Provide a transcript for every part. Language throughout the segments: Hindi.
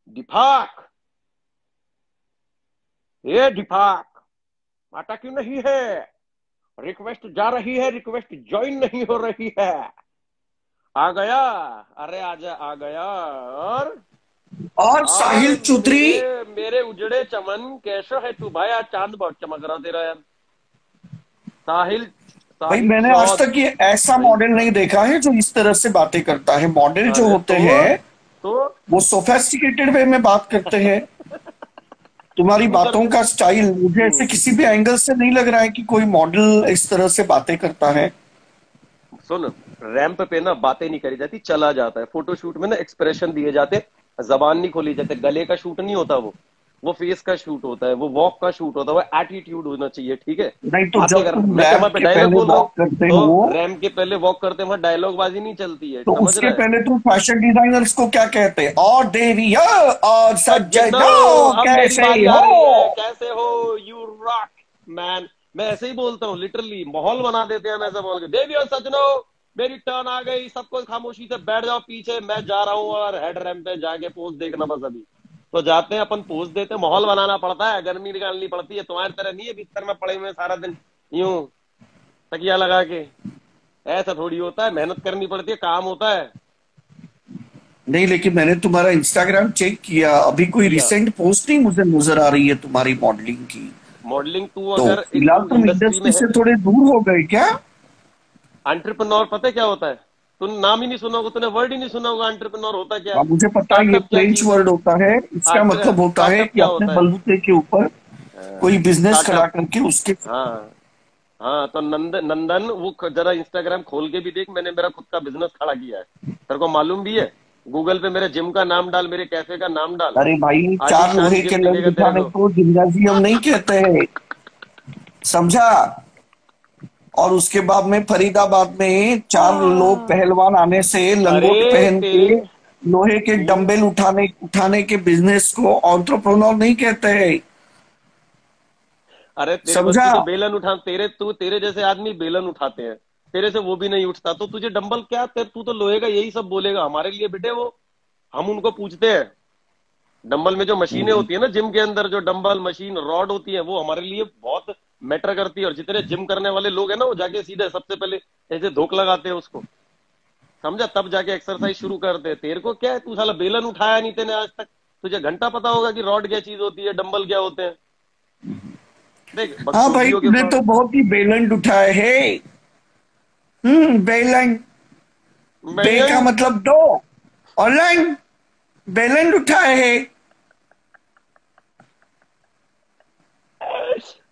दीपक, ये दीपक, आता क्यों नहीं है? रिक्वेस्ट जा रही है, रिक्वेस्ट ज्वाइन नहीं हो रही है। आ गया? अरे आजा, आ गया। और और साहिल चौधरी। मेरे मेरे उजड़े चमन, कैसा है तू भाई? आज चांद बहुत चमक रहा तेरा यार। साहिल, भाई साहिल मैंने आज चौथ। तक ये ऐसा भाई मॉडल नहीं देखा है जो इस तरह से बातें करता है। मॉडल जो अरे होते हैं तो वो सोफेस्टिकेटेड वे में बात करते हैं। तुम्हारी तू बातों कर। का स्टाइल मुझे ऐसे किसी भी एंगल से नहीं लग रहा है कि कोई मॉडल इस तरह से बातें करता है। सुन, रैंप पे ना बातें नहीं करी जाती, चला जाता है। फोटोशूट में ना एक्सप्रेशन दिए जाते, जबान नहीं खोली जाते। गले का शूट नहीं होता वो फेस का शूट होता है, वो वॉक का शूट होता है, वो एटीट्यूड होना चाहिए, ठीक है? नहीं तो बातें जब करना, तुम मैं क्या वहां रैप पे के डायलॉग पहले बोल रहा हूँ? वॉक करते तो हो रैम के पहले वॉक करते हैं, वहां डायलॉग बाजी नहीं चलती है, तो समझ उसके रहा है? पहले तुम फैशन डिजाइनर्स को क्या कहते हैं? और देविया और सज्जनो, सज्जनो अब मेरी कैसे बारी आ हो? रही है। कैसे हो यू रॉक मैन? मैं ऐसे ही बोलता हूँ, लिटरली माहौल बना देते हैं। मैं ऐसा बोल के, देवी और सज्जनो, मेरी टर्न आ गई, सबको खामोशी से बैठ जाओ पीछे, मैं जा रहा हूँ और हेड रैम्प पे जाके पोज देखना बस अभी। तो जाते हैं अपन, पोज देते हैं। माहौल बनाना पड़ता है, गर्मी निकालनी पड़ती है। तुम्हारी तरह नहीं है बिस्तर में पड़े हुए सारा दिन यूं तकिया लगा के। ऐसा थोड़ी होता है, मेहनत करनी पड़ती है, काम होता है। नहीं लेकिन मैंने तुम्हारा इंस्टाग्राम चेक किया, अभी कोई किया रिसेंट पोस्ट नहीं मुझे नजर आ रही है तुम्हारी मॉडलिंग की। मॉडलिंग। तू तो अगर एक फिलहाल तू तुम इंडस्ट्री में इंडस्ट्री है। से थोड़े दूर हो गए क्या? एंटरप्रेन्योर पता है क्या होता है? तूने नाम ही नहीं सुना होगा, तूने वर्ड ही नहीं सुना होगा। एंटरप्रेन्योर होता क्या है? हाँ मुझे पता है, ये स्टार्टअप क्या फ्रेंच चीज है? वर्ड होता है। इसका मतलब होता है स्टार्टअप कि क्या अपने होता है? बलबूते के ऊपर कोई बिजनेस खड़ा स्टार्टअप। करके उसके। हाँ। हाँ तो नंदन वो जरा इंस्टाग्राम खोल के भी देख, मैंने मेरा खुद का बिजनेस खड़ा किया है। तेरे को मालूम भी है? गूगल पे मेरे जिम का नाम डाल, मेरे कैफे का नाम डाल। अरे भाई, चार आलीशान लोहे के जिम लग दिखेगा तेरे उठाने को। को जिम्नाजियम नहीं कहते हैं, समझा? और उसके बाद में फरीदाबाद में चार लोग हाँ। पहलवान आने से लंगोट अरे पहन के तेरे, लोहे के तू, डंबल उठाने उठाने के बिजनेस को एंटरप्रेन्योर नहीं कहते हैं, अरे तेरे बस समझा? तू तो बेलन उठा, तेरे जैसे आदमी बेलन उठाते हैं। तेरे से वो भी नहीं उठता, तो तुझे डंबल क्या? तू तो लोहे का यही सब बोलेगा हमारे लिए बेटे वो। हम उनको पूछते हैं। डंबल में जो मशीनें होती है ना जिम के अंदर, जो डंबल मशीन रॉड होती है, वो हमारे लिए बहुत मैटर करती है। और जितने जिम करने वाले लोग हैं ना, वो जाके सीधे सबसे पहले ऐसे धोख लगाते हैं उसको, समझा? तब जाके एक्सरसाइज शुरू करते हैं। तेरे को क्या है? तू साला बेलन उठाया नहीं तेने आज तक। तुझे घंटा पता होगा कि रॉड क्या चीज होती है, डंबल क्या होते हैं। देख हाँ भाई, बकचोदियों के तूने पास। तो बहुत ही बेलंड उठाए है। बेलंड। बे का मैं मतलब दो, और लंड, बेलंड उठाए है।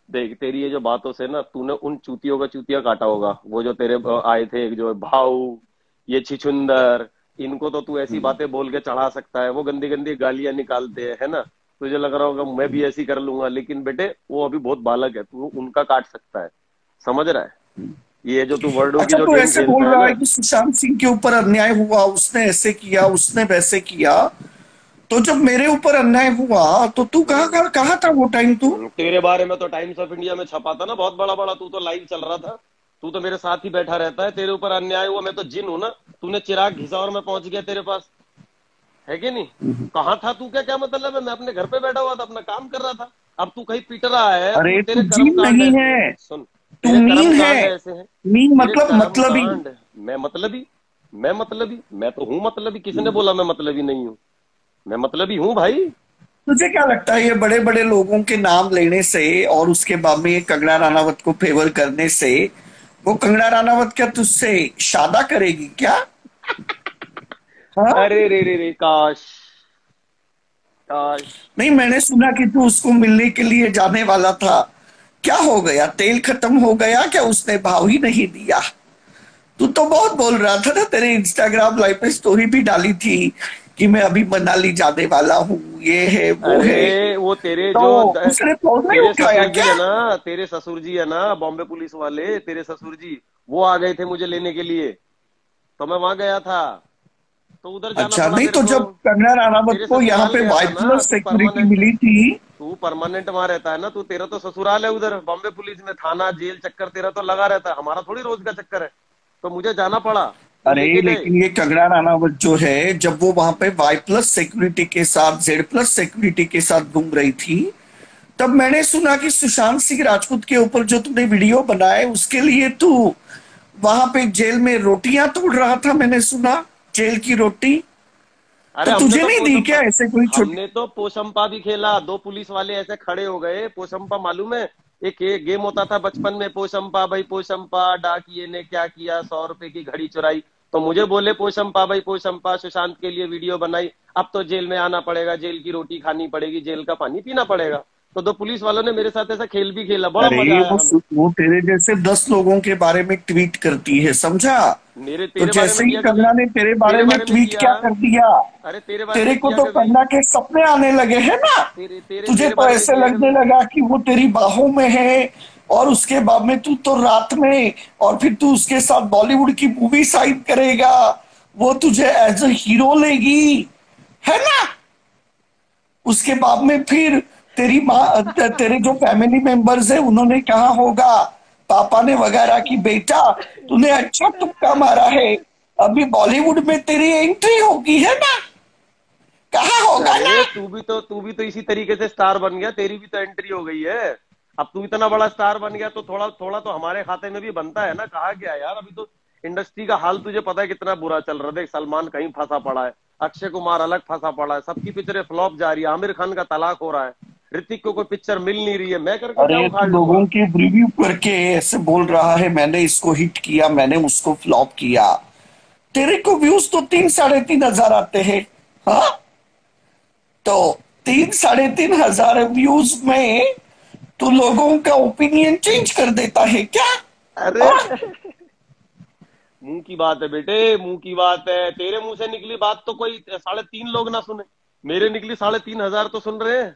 देख, तेरी ये जो बातों से ना, तूने उन चूतियों का चूतिया काटा होगा। वो जो तेरे आए थे, जो भाऊ, ये छिछुंदर, इनको तो तू ऐसी बातें बोल के चढ़ा सकता है। वो गंदी गंदी गालियां निकालते हैं, है ना? तुझे लग रहा होगा मैं भी ऐसी कर लूंगा, लेकिन बेटे वो अभी बहुत बालक है, तू उनका काट सकता है। समझ रहा है? ये जो तू वर्डों की अच्छा, जो तो गेम ऐसे खेलता बोल है रहा ना। है कि सुशांत सिंह के ऊपर अन्याय हुआ, उसने ऐसे किया, उसने वैसे किया। तो जब मेरे ऊपर अन्याय हुआ तो तू हम्म। कहाँ था वो टाइम तू? तेरे बारे में तो टाइम्स ऑफ इंडिया में छपा था ना, बहुत बड़ा बड़ा। तू तो लाइव चल रहा था, तू तो मेरे साथ ही बैठा रहता है। तेरे ऊपर अन्याय हुआ, मैं तो जिन हूं ना। तूने चिराग घिसा और मैं पहुंच गया तेरे पास, है कि नहीं? कहाँ था तू? क्या क्या मतलब है? मैं अपने घर पे बैठा हुआ था, अपना काम कर रहा था। अब तू कहीं पिट रहा है, तू, अरे तू तेरे कर्म जीन कांड नहीं ऐसे हैं। है, सुन, तू तेरे कर्म मीन है। कांड ऐसे हैं। मीन तेरे मतलब कर्म मतलबी। कांड। मैं मतलबी? मैं मतलबी? मैं तो हूं मतलबी। किसने बोला मैं मतलबी नहीं हूं? मैं मतलबी हूं भाई। तुझे क्या लगता है ये बड़े बड़े लोगों के नाम लेने से और उसके बाद में ये कंगना रनावत को फेवर करने से वो कंगना रनावत क्या तुझसे शादा करेगी क्या? हाँ। अरे रे रे रे, काश, काश। नहीं, मैंने सुना कि तू उसको मिलने के लिए जाने वाला था। क्या हो गया? तेल खत्म हो गया क्या? उसने भाव ही नहीं दिया? तू तो बहुत बोल रहा था ना, तेरे इंस्टाग्राम लाइव पे स्टोरी भी डाली थी कि मैं अभी मनाली जाने वाला हूँ, ये है वो है। अरे वो तेरे तो जो उसने फोन नहीं तेरे उठाया ससुर जी क्या? है ना, तेरे ससुर जी है ना, बॉम्बे पुलिस वाले, तेरे ससुर जी, वो आ गए थे मुझे लेने के लिए। तो मैं वहां गया था, तो उधर जाना अच्छा, पड़ा नहीं तेरे तो को। जब कंगना राणावत तेरे को यहाँ ससुराल पे गया था वाइट ना, प्लस तू सिक्योरिटी परमानेंट। मिली थी। तू परमानेंट वहां रहता है ना, तू, तेरा तो ससुराल है उधर बॉम्बे पुलिस में। थाना जेल चक्कर तेरा तो लगा रहता है, हमारा थोड़ी रोज का चक्कर है। तो मुझे जाना पड़ा। तू अरे लेके गए। लेकिन ये कंगना राणावत जो है, जब वो वहां पे Y+ सिक्योरिटी के साथ, Z+ सिक्योरिटी के साथ घूम रही थी, तब मैंने सुना कि सुशांत सिंह राजपूत के ऊपर जो तुमने वीडियो बनाए उसके लिए तू वहां पे जेल में रोटियां तोड़ रहा था, मैंने सुना, जेल की रोटी। अरे तो हमने तुझे तो नहीं दी पोशंपा क्या ऐसे कोई छोटी? हमने तो पोशंपा भी खेला। दो पुलिस वाले ऐसे खड़े हो गए, पोशंपा मालूम है? एक गेम होता था बचपन में, पोशंपा भाई पोशंपा, डाकिए ने क्या किया, 100 रुपए की घड़ी चुराई। तो मुझे बोले पोशंपा भाई पोशंपा, सुशांत के लिए वीडियो बनाई, अब तो जेल में आना पड़ेगा, जेल की रोटी खानी पड़ेगी, जेल का पानी पीना पड़ेगा। तो दो पुलिस वालों ने मेरे साथ ऐसा खेल भी खेला, बड़ा अरे मजा आया हमें। वो तेरे जैसे 10 लोगों के बारे में ट्वीट करती है, समझा? मेरे तो तेरे बारे में जैसे ही किया कभी? कंगना ने तेरे बारे तेरे में बारे में ट्वीट किया? क्या कर दिया, अरे तेरे बारे तेरे में को किया तो कभी? कंगना के सपने आने लगे हैं ना। तेरे तेरे तुझे तेरे तो बारे में ऐसे किया लगने कभी? लगा कि वो तेरी बाहों में है, और उसके बाद में तू तो रात में, और फिर तू उसके साथ बॉलीवुड की मूवी साइन करेगा, वो तुझे एज अ हीरो लेगी, है ना? उसके बाद में फिर तेरी माँ, तेरे जो फैमिली मेंबर्स है उन्होंने कहा होगा, पापा ने वगैरह, की बेटा तूने अच्छा तुक्का मारा है, अभी बॉलीवुड में तेरी एंट्री होगी, है ना? कहा होगा ना? अरे तू भी तो इसी तरीके से स्टार बन गया, तेरी भी तो एंट्री हो गई है। अब तू इतना बड़ा स्टार बन गया तो थोड़ा थोड़ा तो हमारे खाते में भी बनता है ना। कहा गया यार, अभी तो इंडस्ट्री का हाल तुझे पता है कितना बुरा चल रहा है। देख, सलमान कहीं फंसा पड़ा है, अक्षय कुमार अलग फंसा पड़ा है, सबकी पिक्चरें फ्लॉप जा रही है, आमिर खान का तलाक हो रहा है, ऋतिक को कोई पिक्चर मिल नहीं रही है, मैं करके क्या अरे तू उखाड़ लूंगा? लोगों के रिव्यू करके ऐसे बोल रहा है, मैंने इसको हिट किया, मैंने उसको फ्लॉप किया। तेरे को व्यूज तो 3-3.5 हजार आते हैं। हाँ, तो 3-3.5 हजार व्यूज में तू लोगों का ओपिनियन चेंज कर देता है क्या? अरे हाँ? मुंह की बात है बेटे, मुंह की बात है। तेरे मुंह से निकली बात तो कोई 3.5 लोग ना सुने, मेरे निकली 3.5 हजार तो सुन रहे हैं।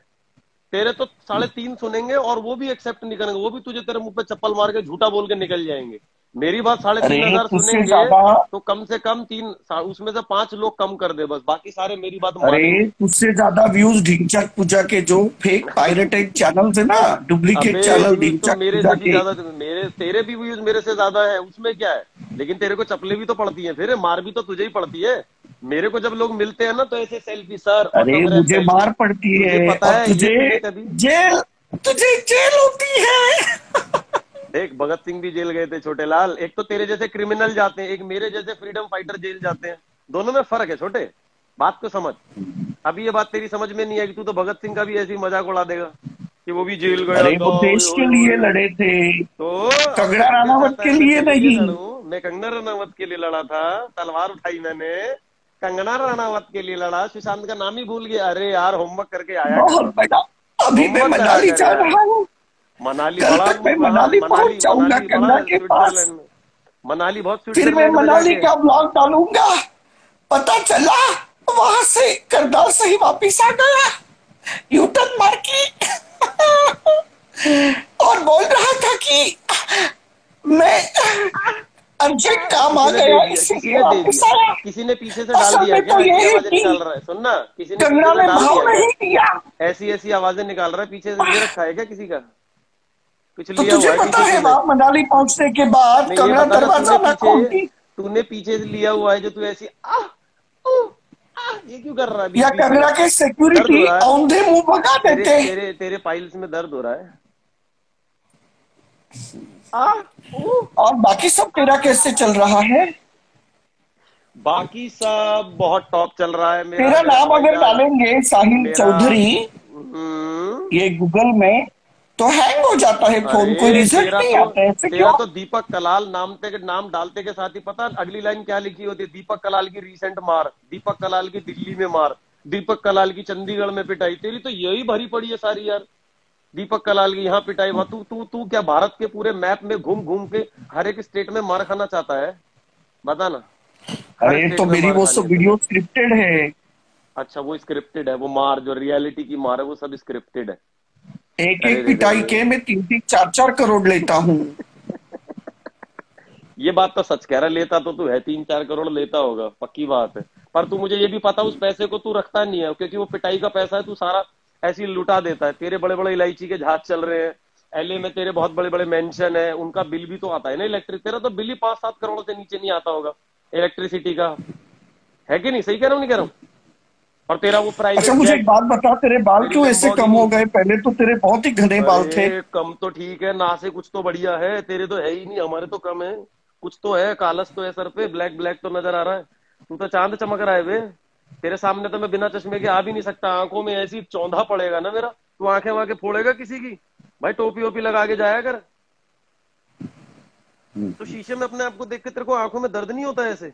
तेरे तो 3.5 सुनेंगे और वो भी एक्सेप्ट नहीं करेंगे, वो भी तुझे तेरे मुंह पे चप्पल मार के झूठा बोल के निकल जाएंगे। मेरी बात साढ़े अरे तीन हजार तुझसे सुनेंगे ज्यादा तो कम से कम उसमें से 5 लोग कम कर दे बस, बाकी सारे मेरी बात अरे मानेंगे। तुझसे ज्यादा व्यूज ढिंचैक पूजा के जो फेक पायरेटेड चैनल्स है ना, डुप्लीकेट अबे चैनल व्यूज तो ढिंचैक मेरे पूजा से भी के। ज्यादा, मेरे तेरे भी व्यूज मेरे से ज्यादा है, उसमें क्या है? लेकिन तेरे को चपले भी तो पड़ती है, फिर मार भी तो तुझे ही पड़ती है। मेरे को जब लोग मिलते हैं ना तो ऐसे सेल्फी सर, अरे ऑटोग्राफ मुझे सेल्फी। मार पड़ती तुझे है, पता और है ये तुझे तूने कभी? जेल, तुझे जेल होती है। देख, भगत सिंह भी जेल गए थे छोटे लाल। एक तो तेरे जैसे क्रिमिनल जाते हैं, एक मेरे जैसे फ्रीडम फाइटर जेल जाते हैं। दोनों में फर्क है छोटे, बात को समझ। अभी ये बात तेरी समझ में नहीं आएगी, तू तो भगत सिंह का भी ऐसी मजाक उड़ा देगा कि वो भी जेल गया अरे था, वो ओए देश के ओए लिए ओए। लड़े थे, तो अब कंगना मैं तू क्या राणावत चाहता के है मैं लिए तेरे लिए नहीं। लड़ूं? मैं कंगना रनावत के लिए लड़ा था, तलवार उठाई मैंने, कंगना रनावत के लिए लड़ा, सुशांत का नाम ही भूल गया। अरे यार, होमवर्क करके आया कर, बहुत बड़ा। अभी मैं होमवर्क करा मनाली कर जा यार। रहा हूँ, मनाली कल बड़ा, तक मैं हाँ मनाली मनाली, पहुंच जाऊंगा मनाली बड़ा कंगना है के पास। स्विट्जरलैंड में। मनाली बहुत फिर मैं स्विट्जरलैंड में मनाली जाके। का ब्लॉग डालूंगा, पता चला वहां से करनाल से ही वापिस आ गया, यूटर्न मार के। और बोल रहा था कि मैं अर्जेंट काम आ किसी ने दे गया दिया, किसी इसीलिए ने दे वापिस दिया, आया। किसी ने पीछे से डाल असल दिया है में क्या? तो ये ऐसी है आवाजें कि निकाल रहा है, सुनना, किसी ने पीछे कंगना से ने डाल भाव दिया है क्या? नहीं दिया। ऐसी ऐसी आवाजें निकाल रहा है, पीछे से ले रखा है क्या किसी का? कुछ तो लिया तुझे हुआ है पता पीछे है तूने? वहां मनाली पहुंचने के बाद नहीं, ये कंगना बताना, दरवाजा ना खोलती, तूने पीछे से लिया हुआ है जो तू ऐसी ऊ, ये क्यों कर रहा है बीच या बीच में? कंगना के दर्द हो सिक्योरिटी रहा है? औंधे मुंह भगा तेरे देते। तेरे तेरे पाइल्स में दर्द हो रहा है? आ ऊ, और बाकी सब तेरा कैसे चल रहा है? बाकी सब बहुत टॉप चल रहा है मेरा तेरा मेरे नाम हवाई अगर जहाज। डालेंगे साहिल मेरा चौधरी ये गूगल में, तो हैंग हो जाता है फोन, कोई अरे रिजल्ट नहीं आता है, ऐसे तेरा क्यों? तो दीपक कलाल नाम डालते के साथ ही पता अगली लाइन क्या लिखी होती है? दीपक कलाल की रीसेंट मार, दीपक कलाल की दिल्ली में मार, दीपक कलाल की चंडीगढ़ में पिटाई। तेरी तो यही भरी पड़ी है सारी यार। दीपक कलाल की यहाँ पिटाई, वहां तू तू तू क्या भारत के पूरे मैप में घूम घूम के हर एक स्टेट में मार खाना चाहता है? बता ना। हर अरे स्टेट तो में मेरी मार वो खानी सब है तुझे। वीडियो स्क्रिप्टेड है। अच्छा, वो स्क्रिप्टेड है, वो मार जो रियलिटी की मार है वो सब स्क्रिप्टेड है। एक अरे एक रे रे पिटाई रे। के मैं 3-3 4-4 करोड़ लेता हूँ। ये बात तो सच कह रहा, लेता तो तू है, 3-4 करोड़ लेता होगा, पक्की बात है। पर तू, मुझे ये भी पता, उस पैसे को तू रखता नहीं है, क्योंकि वो पिटाई का पैसा है, तू सारा ऐसे ही लुटा देता है। तेरे बड़े बड़े इलायची के जहाज चल रहे हैं, एलए में तेरे बहुत बड़े बड़े मेंशन है, उनका बिल भी तो आता है ना इलेक्ट्रिक, तेरा तो बिल ही 5-7 करोड़ से नीचे नहीं आता होगा। इलेक्ट्रिसिटी का, है कि नहीं? सही कह रहा हूँ नहीं कह रहा हूँ? और तेरा वो अच्छा प्राइवेट मुझे एक जेट, बात बता, तेरे बाल तेरी क्यों ऐसे कम लंबोर्गिनी। हो गए? पहले तो तेरे बहुत ही घने बाल थे। अरे कम तो ठीक है ना, से कुछ तो बढ़िया है, तेरे तो है ही नहीं, हमारे तो कम है। कुछ तो है, कालस तो है सर पे, ब्लैक ब्लैक तो नजर आ रहा है। तू तो चांद चमक रहा है बे। तेरे सामने तो मैं बिना चश्मे के आ भी नहीं सकता, आंखों में ऐसी चौंधा पड़ेगा ना मेरा, तू आंखें वाँखें फोड़ेगा किसी की। भाई टोपी वोपी लगा के जाया कर। तो शीशे में अपने आप को देख के तेरे को आंखों में दर्द नहीं होता है ऐसे?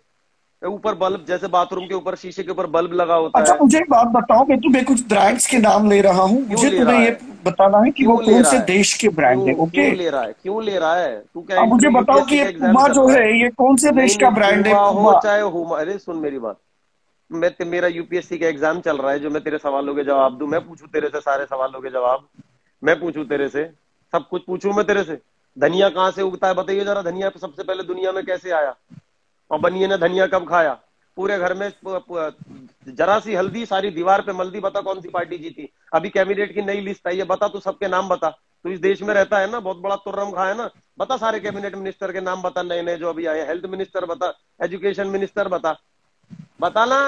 ऊपर बल्ब, जैसे बाथरूम के ऊपर शीशे के ऊपर बल्ब लगा होता अच्छा है। मुझे एक बात बताओ, मैं तुम्हें कुछ ब्रांड्स के नाम ले रहा हूँ, क्यों मुझे ले तुम्हें रहा ये है? बताना है कि वो क्यों ले कौन रहा से है? देश के ब्रांड है। क्यों ओके, क्यों ले रहा है? क्यों ले रहा है? तू क्या अब मुझे इंटरव्यू बताओ कि यूपीएससी ये का एग्जाम पूमा कर जो रहा है है? ये कौन से नहीं देश का नहीं, ब्रांड है, पूमा हो पूमा? चाहे हुमा, अरे सुन मेरी बात। मेरा यूपीएससी का एग्जाम चल रहा है, जो मैं तेरे सवालों के जवाब दूं, मैं पूछूं तेरे से सारे सवालों के जवाब? मैं पूछूं तेरे से? सब कुछ पूछूं मैं तेरे से? धनिया कहाँ से उगता है बताइए जरा, धनिया सबसे पहले दुनिया में कैसे आया? और बनिए ने धनिया कब खाया? पूरे घर में जरा सी हल्दी सारी दीवार पे मल दी, बता कौन सी पार्टी जीती? अभी कैबिनेट की नई लिस्ट आई है, बता तू सबके नाम बता। तू इस देश में रहता है ना, बहुत बड़ा तुर्रम खा है ना, बता सारे कैबिनेट मिनिस्टर के नाम बता, नए नए जो अभी आए। हेल्थ मिनिस्टर बता, एजुकेशन मिनिस्टर बता, बता ना।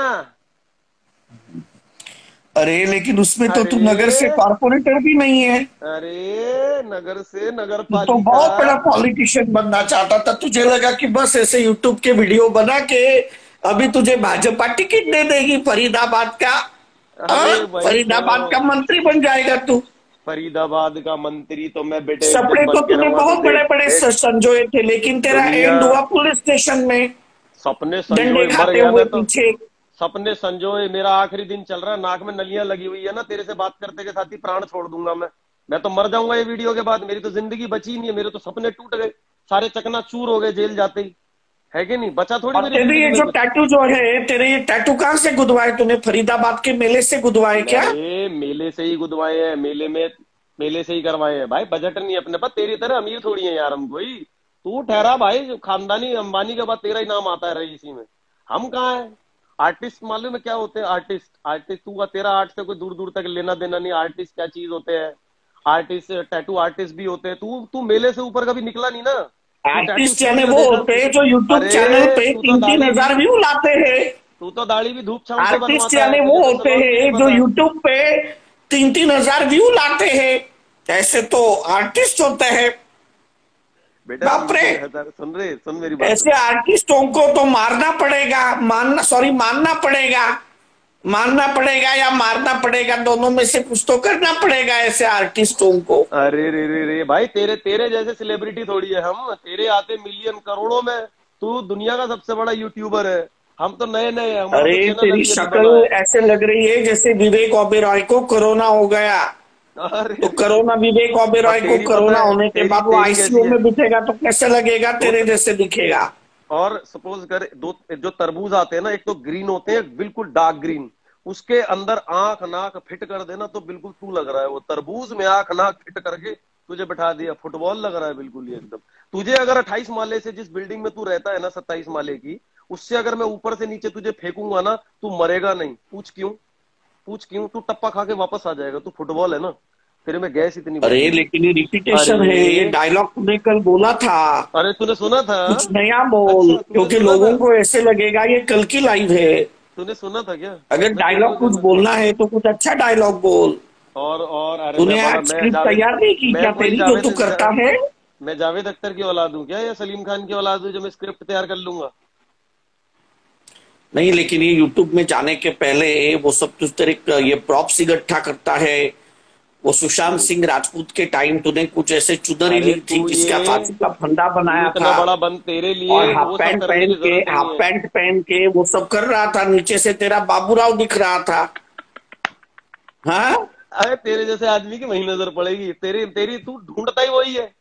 अरे लेकिन उसमें तो तू नगर से अरे कारपोरेटर भी नहीं है। अरे, नगर से नगर तू तो पालिका। बहुत बड़ा पॉलिटिशियन बनना चाहता था, तुझे लगा कि बस ऐसे यूट्यूब के वीडियो बना के अभी तुझे भाजपा टिकट दे देगी फरीदाबाद का। अरे वही तो। फरीदाबाद का मंत्री बन जाएगा तू। फरीदाबाद का मंत्री तो मैं बेटे एक दिन सपने बन तो के तूने रहूंगा, तो बहुत बड़े देख बड़े देख। संजोए थे, लेकिन तेरा दुनिया, एंड हुआ पुलिस स्टेशन में, सपने डंडे संजोए मर खाते गया हुए मैं तो। पीछे। सपने संजोए, मेरा आखिरी दिन चल रहा है, नाक में नलियां लगी हुई है ना, तेरे से बात करते के साथ ही प्राण छोड़ दूंगा मैं तो मर जाऊंगा ये वीडियो के बाद, मेरी तो जिंदगी बची ही नहीं है, मेरे तो सपने टूट गए, सारे चकनाचूर हो गए जेल जाते ही। है कि नहीं? बचा थोड़ी और मेरी तेरे जिंदगी ये में जो कुछ। टैटू जो है, तेरे ये टैटू कहाँ से गुदवाए तूने? फरीदाबाद के मेले से गुदवाए क्या? अरे मेले से ही गुदवाए हैं, मेले में, मेले से ही करवाए हैं भाई, बजट नहीं अपने पास, तेरी तरह अमीर थोड़ी है यार हम कोई। तू ठहरा भाई, जो खानदानी अंबानी के बाद तेरा ही नाम आता है रही इसी में। हम कहाँ है? आर्टिस्ट मालूम है क्या होते हैं? आर्टिस्ट, आर्टिस्ट तू, तेरा आर्ट से कोई दूर दूर तक लेना देना नहीं। आर्टिस्ट क्या चीज होते हैं? आर्टिस्ट टैटू आर्टिस्ट भी होते हैं। तू तू मेले से ऊपर कभी निकला नहीं ना, तू टैटू आर्टिस्ट यानी स्टूडियो वो देखा। होते हैं जो यूट्यूब चैनल अरे पे तू तो तीन तीन दाढ़ी भी, हजार व्यू लाते हैं। तू तो दाढ़ी भी धूप छांव से आर्टिस्ट बनवाता है, यानी वो तुझे तो होते सलूट भी नहीं हैं जो पता। यूट्यूब पे तीन तीन हजार व्यू लाते हैं, ऐसे तो आर्टिस्ट होते हैं। बेटा बाप तीन रे, तीन हजार सुन रहे, सुन मेरी बात ऐसे सुन। आर्टिस्टों को तो मारना पड़ेगा, मानना सॉरी मानना पड़ेगा, मानना पड़ेगा या मारना पड़ेगा, दोनों में से कुछ तो करना पड़ेगा ऐसे आर्टिस्टों को। अरे रे रे रे भाई, तेरे तेरे जैसे सेलिब्रिटी थोड़ी है हम, तेरे आते मिलियन करोड़ों में। तू दुनिया का सबसे बड़ा यूट्यूबर है, हम तो नए नए हैं, हमारा तो अरे चैनल तेरी अभी अभी शक्ल बना है। ऐसे लग रही है जैसे विवेक ओबेरॉय को कोरोना हो गया। अरे तो रे रे। कोरोना, विवेक और ओबेरॉय को तेरी पता कोरोना है, होने के तेरी बाद वो तेरी कैसी आईसीयू है? में बिठेगा तो कैसे लगेगा? दो तेरे जैसे दिखेगा। और सपोज कर, दो जो तरबूज आते हैं ना, एक तो ग्रीन होते हैं बिल्कुल डार्क ग्रीन, उसके अंदर आंख नाक फिट कर देना तो बिल्कुल तू लग रहा है, वो तरबूज में आंख नाक फिट करके तुझे बिठा दिया, फुटबॉल लग रहा है बिल्कुल ये एकदम। तुझे अगर 28 माले से, जिस बिल्डिंग में तू रहता है ना 27 माले की, उससे अगर मैं ऊपर से नीचे तुझे फेंकूंगा ना, तू मरेगा नहीं। पूछ क्यों? पूछ क्यों? तू टप्पा खा के वापस आ जाएगा, तू फुटबॉल है ना, तेरे में गैस इतनी अरे भरी हुई है। लेकिन ये रिपीटेशन है, ये अरे, डायलॉग तूने कल बोला था। अरे तूने सुना था? कुछ नया बोल, अच्छा तूने क्योंकि सुना था? लोगों को ऐसे लगेगा ये कल की लाइव है। तूने सुना था क्या? अगर मैं तेरे को डायलॉग कुछ जब, बोलना है तो कुछ अच्छा डायलॉग बोल। और अरे तूने मैं बड़ा, आज स्क्रिप्ट तैयार नहीं की मैं क्या कोई तेरी, जो जावेद, तू करता है? मैं जावेद अख्तर की औलाद हूँ क्या, या सलीम खान की औलाद हूँ जो मैं स्क्रिप्ट तैयार कर लूंगा? नहीं, लेकिन ये यूट्यूब में जाने के पहले वो सब कुछ तेरे ये प्रॉप्स इकट्ठा करता है। वो सुशांत सिंह राजपूत के टाइम तूने कुछ ऐसे चुनरी अरे ली थी तू जिसका ये, फांसी का फंदा तू बनाया इतना था, बड़ा बंद, तेरे और लिए वो सब करने की जरूरत नहीं है। हाफ पैंट पहन के वो सब कर रहा था, नीचे से तेरा बाबूराव दिख रहा था। हाँ, अरे तेरे जैसे आदमी की वही नजर पड़ेगी, तेरी तेरी तू ढूंढता ही वही है।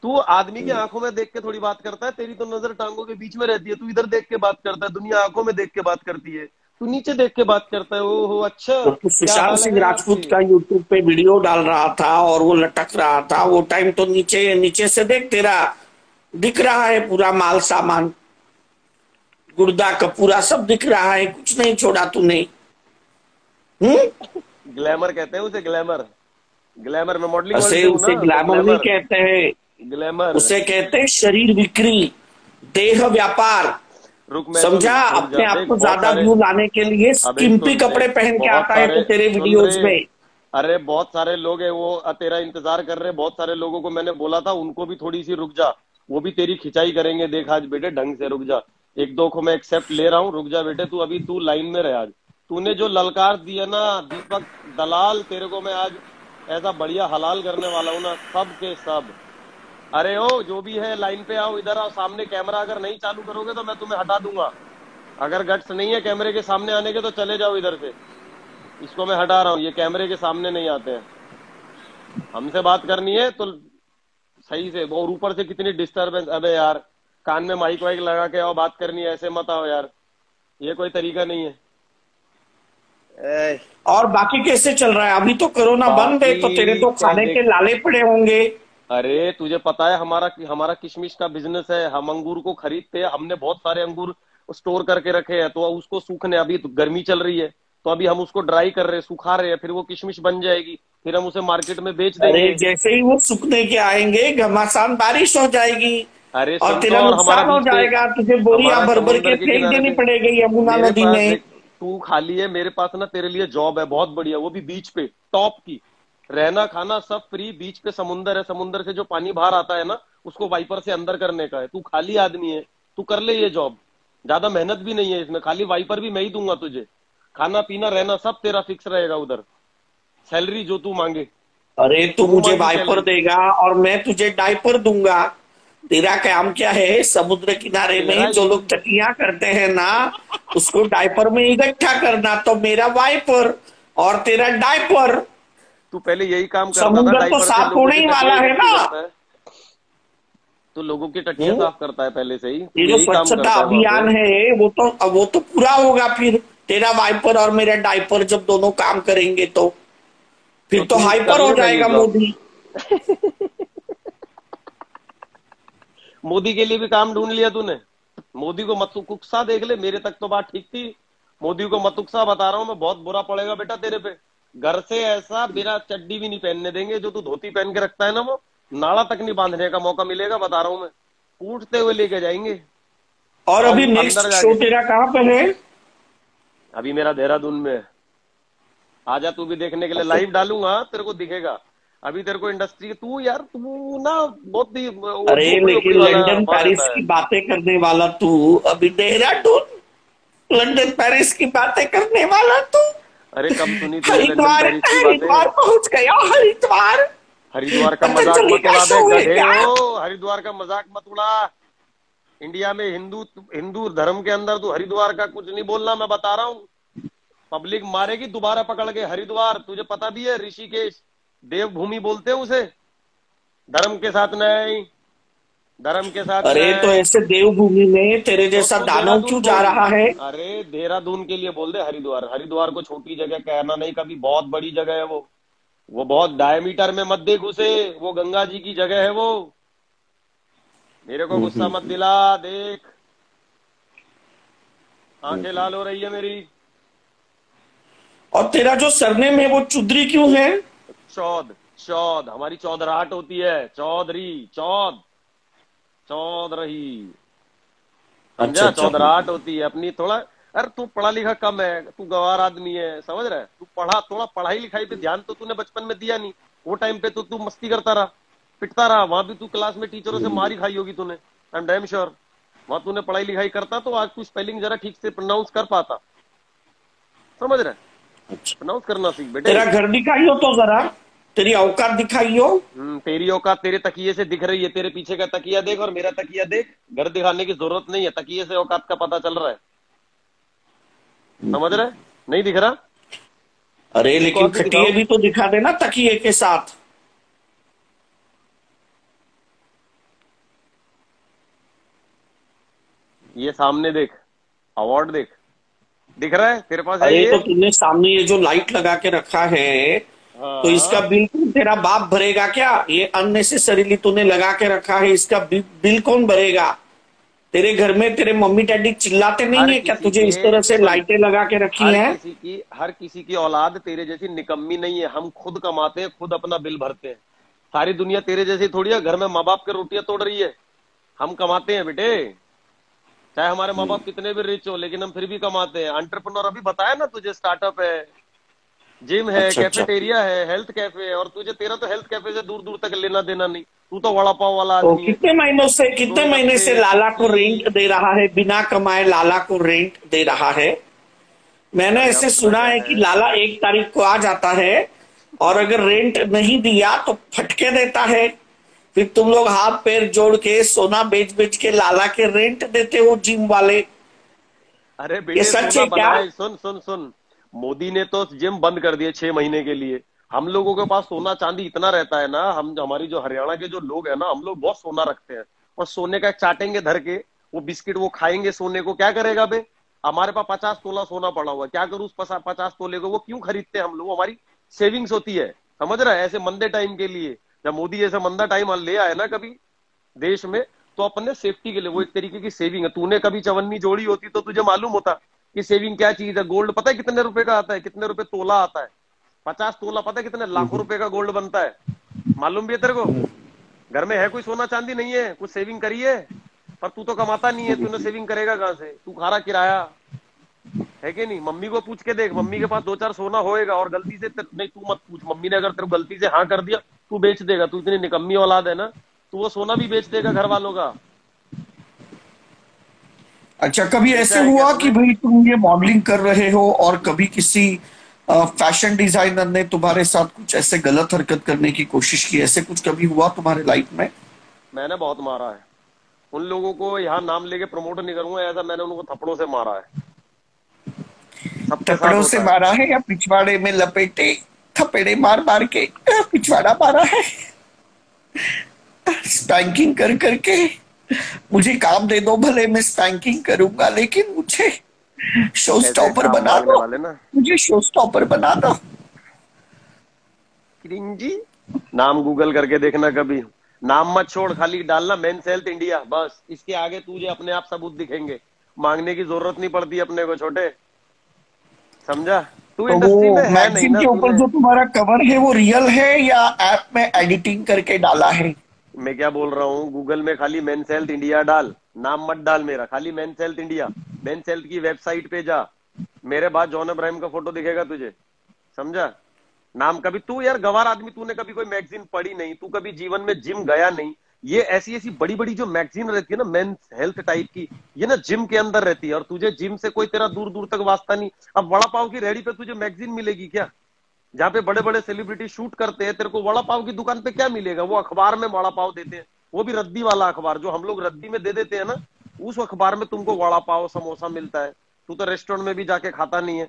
तू आदमी की आंखों में देख के थोड़ी बात करता है, तेरी तो नजर टांगों के बीच में रहती है, तू इधर देख के बात करता है, दुनिया आंखों में देख के बात करती है, तू नीचे देख के बात करता है। ओहो अच्छा, तो तू क्या सुशांत हाल सिंह है राजपूत आपके? का यूट्यूब पे वीडियो डाल रहा था और वो लटक रहा था, वो टाइम तो नीचे नीचे से देख तेरा दिख रहा है पूरा माल सामान, गुर्दा का पूरा सब दिख रहा है, कुछ नहीं छोड़ा तूने। हम्म, ग्लैमर कहते हैं उसे, ग्लैमर। ग्लैमर, मैं मॉडलिंग वर्ल्ड उसे से हूं उसे ना, तो ग्लैमर नहीं ग्लैमर, कहते हैं, ग्लैमर। उसे कहते हैं शरीर बिक्री, देह व्यापार। रुक मैं सुन समझा? रुक अपने जा आप देख को बहुत ज्यादा सारे। व्यू लाने के लिए अबे स्किम्पी सुन कपड़े देख पहन के बहुत आता है सारे तो तेरे सुन रे। वीडियोस में। अरे बहुत सारे लोग हैं वो तेरा इंतजार कर रहे हैं। बहुत सारे लोगों को मैंने बोला था उनको भी थोड़ी सी रुक जा। वो भी तेरी खिंचाई करेंगे। देख आज बेटे ढंग से रुक जा। एक दो को मैं एक्सेप्ट ले रहा हूँ। रुक जा बेटे तू अभी तू लाइन में रह। आज तूने जो ललकार दिया ना दीपक दलाल तेरे को मैं आज ऐसा बढ़िया हलाल करने वाला हूँ ना सब के सब। अरे ओ जो भी है लाइन पे आओ इधर आओ सामने। कैमरा अगर नहीं चालू करोगे तो मैं तुम्हें हटा दूंगा। अगर गट्स नहीं है कैमरे के सामने आने के तो चले जाओ इधर से। इसको मैं हटा रहा हूँ। ये कैमरे के सामने नहीं आते हैं। हमसे बात करनी है तो सही से। और ऊपर से कितनी डिस्टरबेंस। अबे यार कान में माइक वाइक लगा के आओ बात करनी है। ऐसे मत आओ यार। ये कोई तरीका नहीं है। ए, और बाकी कैसे चल रहा है? अभी तो कोरोना बंद है तो तेरे बाकी तो क्या खाने के देख। लाले पड़े होंगे। अरे तुझे पता है हमारा हमारा किशमिश का बिजनेस है। हम अंगूर को खरीदते हैं। हमने बहुत सारे अंगूर स्टोर करके रखे हैं तो उसको सूखने अभी तो गर्मी चल रही है तो अभी हम उसको ड्राई कर रहे हैं सुखा रहे हैं। फिर वो किशमिश बन जाएगी। फिर हम उसे मार्केट में बेच अरे देंगे। जैसे ही वो सूखने के आएंगे घमासान बारिश हो जाएगी अरे और सुन तो। तेरा और हमारा नुकसान हो बीच पे जाएगा। तुझे बोरियां हमारा भर भर के समुंदर के फेंक किनारे देनी पे पड़ेगी यमुना मेरे नदी पास में। देख तू खाली है। मेरे पास ना तेरे लिए जॉब है बहुत बढ़िया। वो भी बीच पे टॉप की। रहना खाना सब फ्री। बीच पे समुंदर है। समुंदर से जो पानी बाहर आता है ना उसको वाइपर से अंदर करने का है। तू खाली आदमी है। तू कर ले ये जॉब। ज्यादा मेहनत भी नहीं है इसमें। खाली वाइपर भी मैं ही दूंगा तुझे। खाना पीना रहना सब तेरा फिक्स रहेगा उधर। सैलरी जो तू मांगे। अरे तू मुंह मुझे मांगी वाइपर सैलरी। देगा और मैं तुझे डायपर दूंगा। तेरा काम क्या है? समुद्र किनारे तेरा में जो लोग टटियां करते हैं ना उसको डायपर में इकट्ठा करना। तो मेरा वाइपर और तेरा डायपर। तू पहले यही काम करता था। समुद्र तो डाइपर से साफ लोगों होने की ही वाला टट्टियां है इकट्ठी ना। करता है। तो लोगों की टट्टियां हम्म? साफ करता है पहले से ही। तू ये जो यही काम स्वच्छता करता है वहां पे। अभियान है वो तो पूरा होगा फिर। तेरा वाइपर और मेरा डायपर जब दोनों काम करेंगे तो तो फिर तो तू कर हाइपर हो लेगा ये जाएगा जॉब। मोदी। मोदी के लिए भी काम ढूंढ लिया तूने। मोदी को मतुकसा देख ले। मेरे तक तो बात ठीक थी। मोदी को मतुकसा बता रहा हूं मैं। बहुत बुरा पड़ेगा बेटा तेरे पे। घर से ऐसा बिना चड्डी भी नहीं पहनने देंगे। जो तू धोती पहन के रखता है ना वो नाड़ा तक नहीं बांधने का मौका मिलेगा बता रहा हूं मैं। कूटते हुए लेके जाएंगे। और और अभी नेक्स्ट अंदर शो जाके तेरा कहाँ पे है? अभी मेरा देहरादून में है। आजा तू भी देखने के लिए। लाइव डालूंगा तेरे को दिखेगा। अभी तेरे को इंडस्ट्री तू यार तू ना बहुत ही वो अरे झोपड़ी लेकिन ओपड़ी वाला लंदन वहां पेरिस रहता है। की बातें करने वाला तू अभी देहरादून। लंदन पेरिस की बातें करने वाला तू अरे कब सुनी तूने लंदन हरिद्वार पेरिस की हरिद्वार बातें। पहुंच गया। हरिद्वार हरिद्वार का मजाक पतंजलि मत का उड़ा दे शो है गधे क्या? हो। हरिद्वार का मजाक मत उड़ा। इंडिया में हिंदू हिंदू धर्म के अंदर तू हरिद्वार का कुछ नहीं बोलना। मैं बता रहा हूँ। पब्लिक मारेगी दोबारा पकड़ के। हरिद्वार तुझे पता भी है ऋषिकेश देवभूमि बोलते हैं उसे। धर्म के साथ नहीं। धर्म के साथ अरे तो नहीं। ऐसे देवभूमि में तेरे तो जैसा तू दानव देहरादून क्यों जा बोल। रहा है? अरे देहरादून के लिए बोल दे हरिद्वार। हरिद्वार को छोटी जगह कहना नहीं कभी। बहुत बड़ी जगह है वो। वो बहुत डायमीटर में मत देख उसे। वो गंगा जी की जगह है वो। मेरे को गुस्सा मत दिला। देख आंखें लाल हो रही है मेरी। और तेरा जो सरनेम है वो चौधरी क्यों है? चौध चौध हमारी चौधराहट होती है। चौधरी चौध चौधरी अच्छा समझा। अच्छा। चौधराहट होती है अपनी थोड़ा। अरे तू पढ़ा लिखा कम है। तू गवार आदमी है समझ रहा है। तू पढ़ा थोड़ा पढ़ाई लिखाई पे ध्यान तो तूने बचपन में दिया नहीं। वो टाइम पे तो तू मस्ती करता रहा पिटता रहा। वहां भी तू क्लास में टीचरों से मार ही खाई होगी तूने। I am damn sure. वहां तूने पढ़ाई लिखाई करता तो आज तू स्पेलिंग जरा ठीक से प्रोनाउंस कर पाता। समझ रहा है। अच्छा प्रोनाउंस करना सीख बेटे। तेरा घर दिखाइयो तो जरा। तेरी औकात दिखाइयो। तेरी औकात तेरे तकिए से दिख रही है। तेरे पीछे का तकिया देख और मेरा तकिया देख। घर दिखाने की जरूरत नहीं है। तकिए से औकात का पता चल रहा है। समझ रहे। नहीं दिख रहा। अरे एक लेकिन और भी खटिए दिखाओ। भी तो दिखा देना तकिए के साथ। ये सामने देख। अवार्ड देख। दिख रहा है तेरे पास है अरे ये। तो तूने सामने ये जो लाइट लगा के रखा है तो इसका हाँ बिल कौन तेरा बाप भरेगा क्या? ये अननेसेसरीली तूने लगा के रखा है। इसका बिल कौन भरेगा? तेरे घर में तेरे मम्मी डैडी चिल्लाते नहीं हर है क्या किसी तुझे के इस तरह से सुन। लाइटें लगा के रखी हैं? हर किसी की औलाद तेरे जैसी निकम्मी नहीं है। हम खुद कमाते हैं खुद अपना बिल भरते हैं। सारी दुनिया तेरे जैसी थोड़ी है घर में माँ बाप के रोटियां तोड़ रही है। हम कमाते हैं बेटे। चाहे हमारे माँ बाप कितने भी रिच हो, लेकिन हम फिर भी कमाते हैं। एंटरप्रेन्योर अभी बताया ना तुझे, स्टार्टअप है, जिम है, अच्छा अच्छा। कैफेटेरिया है, हेल्थ कैफे है, और तुझे, तेरा तो हेल्थ कैफे से दूर दूर तक लेना देना नहीं, तू तो वड़ा पाव वाला तो आदमी है। कितने महीने गोलगप्पे, से लाला को टिक्की। रेंट दे रहा है, बिना कमाए लाला को रेंट दे रहा है? मैंने अरे अब ऐसे इतना सुना क्या है है। कि लाला 1 तारीख को आ जाता है और अगर रेंट नहीं दिया तो फटके देता है। फिर तुम लोग हाथ पैर जोड़ के सोना बेच बेच के लाला के रेंट देते हो, जिम वाले। अरे ये बेटे सच सोना है क्या? बनाए, सुन सुन सुन। मोदी ने तो जिम बंद कर दिए 6 महीने के लिए। हम लोगों के पास सोना चांदी इतना रहता है ना, हम हमारी जो हरियाणा के जो लोग हैं ना, हम लोग बहुत सोना रखते हैं। और सोने का चाटेंगे धर के, वो बिस्किट वो खाएंगे सोने को, क्या करेगा बे। हमारे पास 50 तोला सोना पड़ा हुआ है, क्या करूं उस 50 तोले को, वो क्यों खरीदते हैं हम लोग, वो हमारी सेविंग्स होती है। समझ रहा है, ऐसे मंदे टाइम के लिए। जब मोदी ऐसा मंदा टाइम ले आए ना कभी देश में, तो अपने सेफ्टी के लिए वो एक तरीके की सेविंग है। तूने कभी चवन्नी जोड़ी होती तो तुझे मालूम होता कि सेविंग क्या चीज है। गोल्ड पता है कितने रुपए का आता है, कितने रुपए तोला आता है? 50 तोला पता है कितने लाखों रुपए का गोल्ड बनता है? मालूम भी है तेरे को? घर में है कोई सोना चांदी नहीं है, कुछ सेविंग करी है? पर तू तो कमाता नहीं है, तूने सेविंग करेगा कहां से, तू खा रहा किराया, है कि नहीं? मम्मी को पूछ के देख, मम्मी के पास 2 4 सोना होएगा, और गलती से नहीं, तू मत पूछ, मम्मी ने अगर तेरे को गलती से हाँ कर दिया, तू बेच देगा। तू इतनी निकम्मी औलाद है ना, तू वो सोना भी बेच देगा घर वालों का। अच्छा, कभी ऐसे बेचा है क्या हुआ कि तूने? भाई तुम ये मॉडलिंग कर रहे हो और कभी किसी फैशन डिजाइनर ने तुम्हारे साथ कुछ ऐसे गलत हरकत करने की कोशिश की? ऐसे कुछ कभी हुआ तुम्हारे लाइफ में? मैंने बहुत मारा है उन लोगों को, यहाँ नाम लेके प्रमोट नहीं करूंगा, ऐसा मैंने उनको थप्पड़ों से मारा है। सबके साथ थप्पड़ों से होता है। मारा है या पिछवाड़े में लपेटे थपेड़े मार मार के पिछवाड़ा मारा है? स्पैंकिंग कर करके? मुझे काम दे दो, भले मैं स्पैंकिंग करूंगा, लेकिन मुझे शो ऐसे स्टॉपर काम बना मांगने दो। वाले ना, मुझे शो स्टॉपर बना दो। क्रिंजी। नाम गूगल करके देखना कभी। नाम मत छोड़, खाली डालना मेंस हेल्थ इंडिया, बस इसके आगे तुझे अपने आप सबूत दिखेंगे। मांगने की जरूरत नहीं पड़ती अपने को, छोटे। समझा? तू तो इंडस्ट्री वो में है नहीं मैगजीन ना, के ऊपर तूने। जो तुम्हारा कवर है वो रियल है या ऐप में एडिटिंग करके डाला है? मैं क्या बोल रहा हूँ, गूगल में खाली मेंस हेल्थ इंडिया डाल, नाम मत डाल मेरा, खाली men's health India. Men's health की वेबसाइट पे जा, मेरे बाद जॉन अब्राहम का फोटो दिखेगा तुझे। समझा? नाम कभी, तू यार गवार आदमी, तूने कभी कोई मैगजीन पढ़ी नहीं, तू कभी जीवन में जिम गया नहीं। ये ऐसी ऐसी बड़ी बड़ी जो मैगजीन रहती है ना मेंस हेल्थ टाइप की, ये ना जिम के अंदर रहती है, और तुझे जिम से कोई तेरा दूर दूर तक वास्ता नहीं। अब वड़ा पाव की रेहड़ी पे तुझे मैगजीन मिलेगी क्या? जहाँ पे बड़े बड़े सेलिब्रिटी शूट करते हैं, तेरे को वड़ा पाव की दुकान पे क्या मिलेगा? वो अखबार में वड़ा पाव देते हैं, वो भी रद्दी वाला अखबार, जो हम लोग रद्दी में दे देते हैं ना, उस अखबार में तुमको वड़ा पाव समोसा मिलता है। तू तो रेस्टोरेंट में भी जाके खाता नहीं है,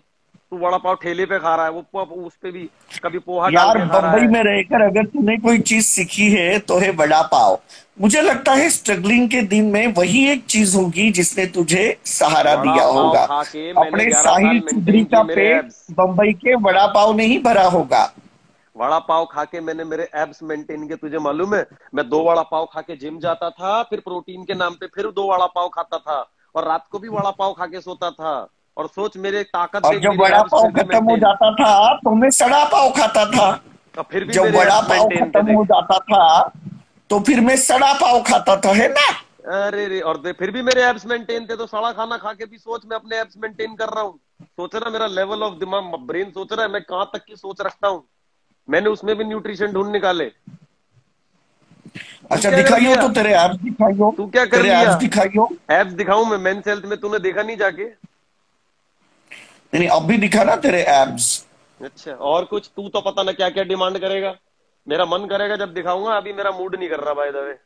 तू वड़ा पाव ठेले पे खा रहा है, वो उस पे भी कभी पोहा डाल यार, के खा रहा बंबई है। में रहकर अगर तूने कोई चीज सीखी है तो है वड़ा पाव। मुझे लगता है स्ट्रगलिंग के दिन में वही एक चीज होगी जिसने तुझे सहारा वड़ा दिया पाव होगा। खा के मैंने अपने 11 साल साहिल चौधरी मेंटेन किए का मेरे पेट एब्स। बंबई के वड़ा पाव नहीं भरा होगा। वड़ा पाव खा के मैंने मेरे एब्स मेंटेन किए, तुझे मालूम है? मैं 2 वड़ा पाव खा के जिम जाता था, फिर प्रोटीन के नाम पे फिर 2 वड़ा पाव खाता था, और रात को भी वड़ा पाव खा के सोता था। और सोच, मेरे ताकत और देख, जब मेरी वड़ा एब्स पाव फिर भी खत्म हो मेंटेन। जाता था तो मैं सड़ा पाव खाता था। और फिर भी जब मेरे वड़ा एब्स पाव मेंटेन थे, खत्म हो देख। जाता था तो फिर मैं सड़ा पाव खाता था, है ना? अरे रे, और फिर भी मेरे एब्स मेंटेन थे, तो सड़ा खाना खा के भी सोच मैं अपने एब्स मेंटेन कर रहा हूँ। सोच रहा मेरा लेवल ऑफ दिमाग, ब्रेन सोच रहा है मैं कहां तक की सोच रखता हूँ। मैंने उसमें भी न्यूट्रिशन ढूंढ निकाले। तू अच्छा, क्या कर दिखाइयो लिया? तो तेरे एब्स दिखाइयो। तू क्या कर तेरे लिया? एब्स दिखाइयो। एब्स दिखाऊं मैं मेंस हेल्थ में, तूने देखा नहीं जाके? नहीं नहीं, अब भी दिखा ना तेरे एब्स। अच्छा, और कुछ तू तो पता ना क्या क्या डिमांड करेगा। मेरा मन करेगा जब दिखाऊंगा, अभी मेरा मूड नहीं कर रहा बाय द वे।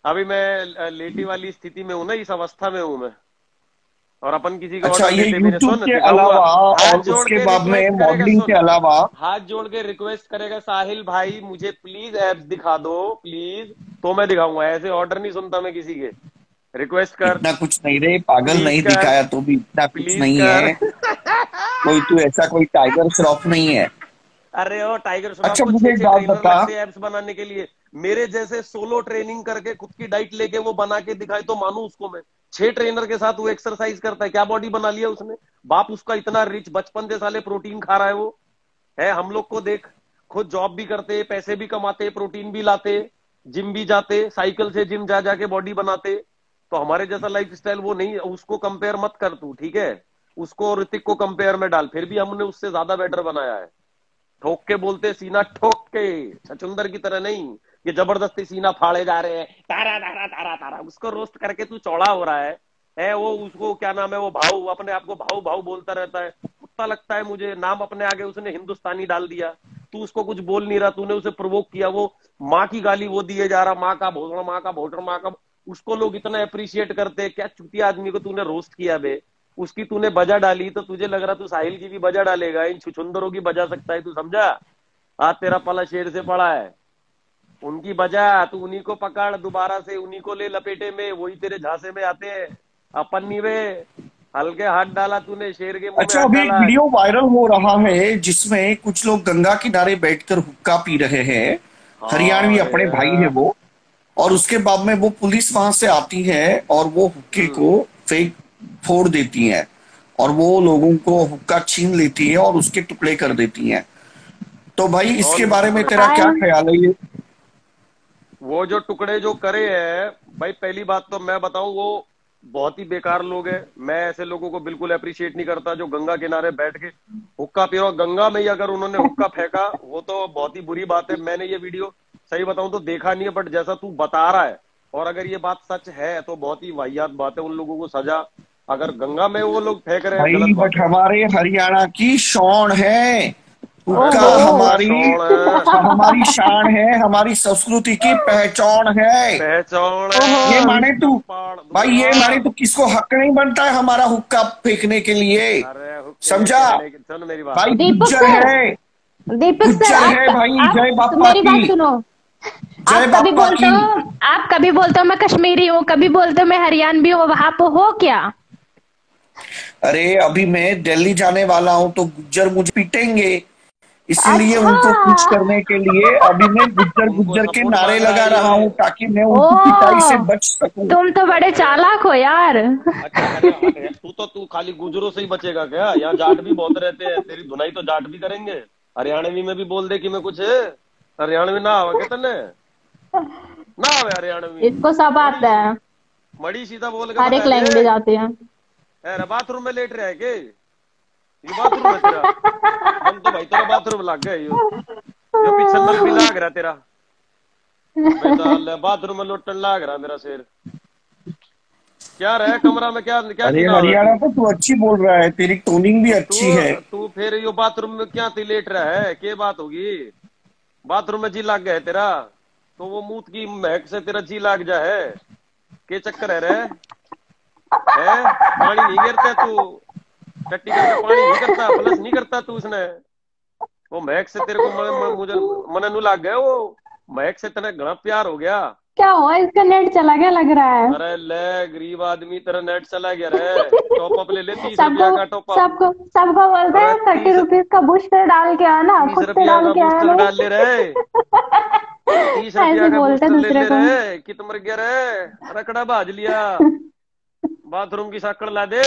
अभी मैं लेटी वाली स्थिति में हूं ना, इस अवस्था में हूं मैं। और अपन किसी का अच्छा, ऑर्डर ये लेते भी नहीं, यूट्यूब सुन के दिखाऊंगा। अलावा हाथ और जोड़ उसके के बाद में रिक्वेस्ट करेगा, मॉडलिंग के सुन। अलावा। हाथ जोड़ के रिक्वेस्ट करेगा, साहिल भाई मुझे प्लीज एब्स दिखा दो प्लीज, तो मैं दिखाऊंगा। ऐसे ऑर्डर नहीं सुनता मैं किसी के। रिक्वेस्ट कर, इतना कुछ नहीं रे पागल, प्लीज नहीं कर, दिखाया तो भी इतना कुछ प्लीज नहीं कर। है। कोई तू ऐसा कोई टाइगर श्रॉफ नहीं है। अरे ओ टाइगर श्रॉफ अच्छा, को मुझे छह एक छह बात ट्रेनर बता। लगते हैं एब्स बनाने के लिए। मेरे जैसे सोलो ट्रेनिंग करके खुद की डाइट लेके वो बना के दिखाए तो मानू उसको मैं। 6 ट्रेनर के साथ वो एक्सरसाइज करता है, क्या बॉडी बना लिया उसने। बाप उसका इतना रिच, बचपन से साले प्रोटीन खा रहा है वो। है, हम लोग को देख, खुद जॉब भी करते, पैसे भी कमाते, प्रोटीन भी लाते, जिम भी जाते, साइकिल से जिम जा जाके बॉडी बनाते। तो हमारे जैसा लाइफ स्टाइल वो नहीं, उसको कंपेयर मत कर तू, ठीक है? उसको और ऋतिक को कंपेयर में डाल, फिर भी हमने उससे ज्यादा बेटर बनाया है। ठोक के बोलते, सीना ठोक के, छछुंदर की तरह नहीं कि जबरदस्ती सीना फाड़े जा रहे हैं, तारा तारा तारा तारा। उसको रोस्ट करके तू चौड़ा हो रहा है वो उसको क्या नाम है, वो भाऊ, अपने आप को भाऊ भाऊ बोलता रहता है, कुत्ता लगता है मुझे। नाम अपने आगे उसने हिंदुस्तानी डाल दिया, तू उसको कुछ बोल नहीं रहा, तूने उसे प्रोवोक किया, वो माँ की गाली वो दिए जा रहा, माँ का भोसड़ा, माँ का भोटर, माँ का। उसको लोग इतना अप्रिशिएट करते हैं, क्या चुतिया आदमी को तूने रोस्ट किया बे। उसकी तूने बजा डाली तो तुझे लग रहा तू साहिल की भी बजा डालेगा, इन छुछुंदरों की बजा सकता है, तू समझा? आज तेरा पला शेर से पड़ा है, उनकी बजा, तू उन्हीं को पकड़ दोबारा से, उन्हीं को ले लपेटे में, वही तेरे झांसे में आते हैं। अपन नहीं वे, हल्के हाथ डाला तूने, शेर के मुंह में अच्छा, हाथ अभी एक डाला। वीडियो वायरल हो रहा है जिसमें कुछ लोग गंगा किनारे बैठकर हुक्का पी रहे हैं, हरियाणवी हाँ अपने भाई है यार। वो, और उसके बाद में वो पुलिस वहां से आती है और वो हुक्के को फेंक फोड़ देती है और वो लोगों को हुक्का छीन लेती है और उसके टुकड़े कर देती है। तो भाई इसके कौन बारे में टुकड़े? तेरा क्या ख्याल है? ये वो जो टुकड़े जो करे हैं भाई, पहली बात तो मैं बताऊं, वो बहुत ही बेकार लोग हैं। मैं ऐसे लोगों को बिल्कुल अप्रिशिएट नहीं करता जो गंगा किनारे बैठ के हुक्का पी रहा हो। गंगा में ही अगर उन्होंने हुक्का फेंका, वो तो बहुत ही बुरी बात है। मैंने ये वीडियो सही बताऊं तो देखा नहीं है, बट जैसा तू बता रहा है, और अगर ये बात सच है तो बहुत ही वाहियात बात है। उन लोगों को सजा, अगर गंगा में वो लोग फेंक रहे हैं, भाई गलत बात बट है। हमारे हरियाणा की शान है अरे हुक्का, हमारा हमारी शौण है, हमारी शान है, हमारी संस्कृति की पहचान है। पहचान ये है। माने तू, चप्पड़ भाई ये माने दूंगा। तू, किसको हक नहीं बनता है हमारा हुक्का फेंकने के लिए? अरे हुक्के में समझा? कहने की, सुन मेरी बात। भाई दीपक गुज्जर सर, है, दीपक सर, गुज्जर है भाई, जय आप बापा मेरी बात की, सुनो। जय आप कभी बापा बोलते की। हो, आप कभी बोलते हो मैं कश्मीरी हूँ, कभी बोलते हो मैं हरियाणवी हूँ, वहां पे हो क्या? अरे अभी मैं दिल्ली जाने वाला हूं तो गुज्जर मुझे पीटेंगे, इसीलिए अच्छा। उनको कुछ करने के लिए अभी मैं गुज्जर उनको गुज्जर के सपोर्ट नारे मांग रहा लगा है रहा ये। हूं ताकि मैं ओ, उनकी पिटाई से बच सकूं। तुम तो बड़े अरे चालाक हो यार। अच्छा, अरे हट यार, तू खाली गुजरों से ही बचेगा क्या? यहाँ जाट भी बहुत रहते हैं, तेरी धुनाई तो जाट भी करेंगे। हरियाणवी में भी बोल दे कि मैं कुछ है। हरियाणवी ना आवे क्या तने? ना आवे हरियाणवी? इसको सब मड़ी आता है, मड़ी सीधा बोल के हर एक बता दे। लैंग्वेज आती है। अरे बाथरूम में लेट रहा है के? ये बाथरूम है तेरा? हम तो भाई तेरा बाथरूम लग गया यो पीछे नल भी लाग रहा तेरा। बाथरूम में लोटन लाग रहा मेरा शेर। क्या रहा है कमरा में, क्या क्या अरे सीना हुआ हरियाणा तू? तो तू अच्छी बोल रहा है, तेरी टोनिंग भी तू अच्छी है। तू फिर यो बाथरूम में क्या ती लेट रहा है? क्या बात होगी? बाथरूम में जी लाग गया है तेरा, तो वो मूत की महक से तेरा जी लाग जा है। के चक्कर है रे? है पानी नहीं गिरता तू, टट्टी करके पानी नहीं करता, प्लस नहीं करता तू उसने। वो महक से तेरे को मुझे मन नु लाग गया, वो महक से तेरे घना प्यार हो गया। क्या हुआ, इसका नेट चला गया लग रहा है। अरे ले गरीब आदमी, तेरा नेट चला गया रे। टॉप अप ले 30 सबको रुपया का टॉप अप। सबको सबको बोलते अरे हैं 30 रुपीज का बूस्टर डाल के आना, 30 खुद से रुपया डाल का के आया बूस्टर डाल ले नहीं। रहे। 30 रुपया ऐसे का बोलते बूस्टर हैं ले दूसरे ले को। रहे, कित मर गया रे, रकड़ा भाज लिया। बाथरूम की साकड़ ला दे।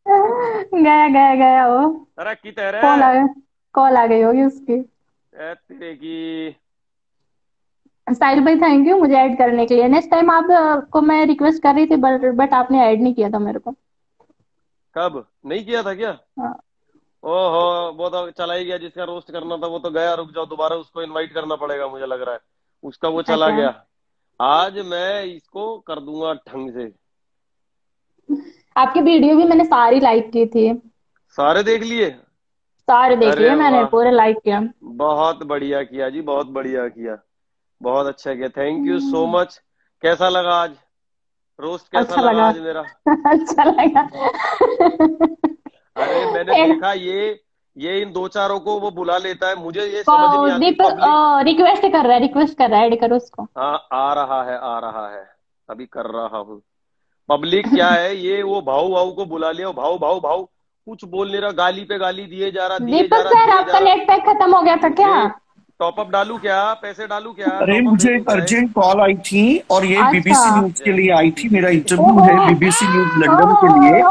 गया गया गया वो। अरे कित है रे? कॉल आ गया, कॉल आ गई होगी उसकी। तेरे की। साहिल भाई थैंक यू मुझे ऐड करने के लिए। नेक्स्ट टाइम आप को मैं रिक्वेस्ट कर रही थी, बट आपने ऐड नहीं किया था मेरे को। कब नहीं किया था क्या? हाँ। ओहो, वो तो चला ही गया, जिसका रोस्ट करना था वो तो गया। रुक जाओ, दोबारा उसको इनवाइट करना पड़ेगा, मुझे लग रहा है उसका वो चला अच्छा, गया। आज मैं इसको कर दूंगा ढंग से। आपकी वीडियो भी मैंने सारी लाइक की थी, सारे देख लिए? सारे देख अरे लिए मैंने, वाह, पूरे लाइक किया। बहुत बढ़िया किया जी, बहुत बढ़िया किया, बहुत अच्छा किया, थैंक यू सो मच। कैसा लगा आज रोस्ट, कैसा अच्छा लगा लगा। आज मेरा? अच्छा लगा। अरे मैंने एड देखा ये इन दो चारों को वो बुला लेता है, मुझे ये समझ नहीं आती दीपक पब्लिक। रिक्वेस्ट कर रहा है, ऐड करो उसको। हाँ आ रहा है, आ रहा है, अभी कर रहा हूँ। पब्लिक क्या है, ये वो भाऊ भाऊ को बुला लिया, भाऊ भाऊ भाऊ कुछ बोल नहीं रहा, गाली पे गाली दिए जा रहा, दिए जा दीपक रहा, सर दिए जा आपका रहा। नेट पैक खत्म हो गया था क्या? मुझे टॉप अप डालू क्या, पैसे डालू क्या, अरे टॉप अप मुझे भेजू एक क्या? अर्जेंट कॉल आई थी और ये अच्छा। बीबीसी न्यूज के लिए आई थी, मेरा इंटरव्यू ओहो। है बीबीसी न्यूज लंदन के लिए।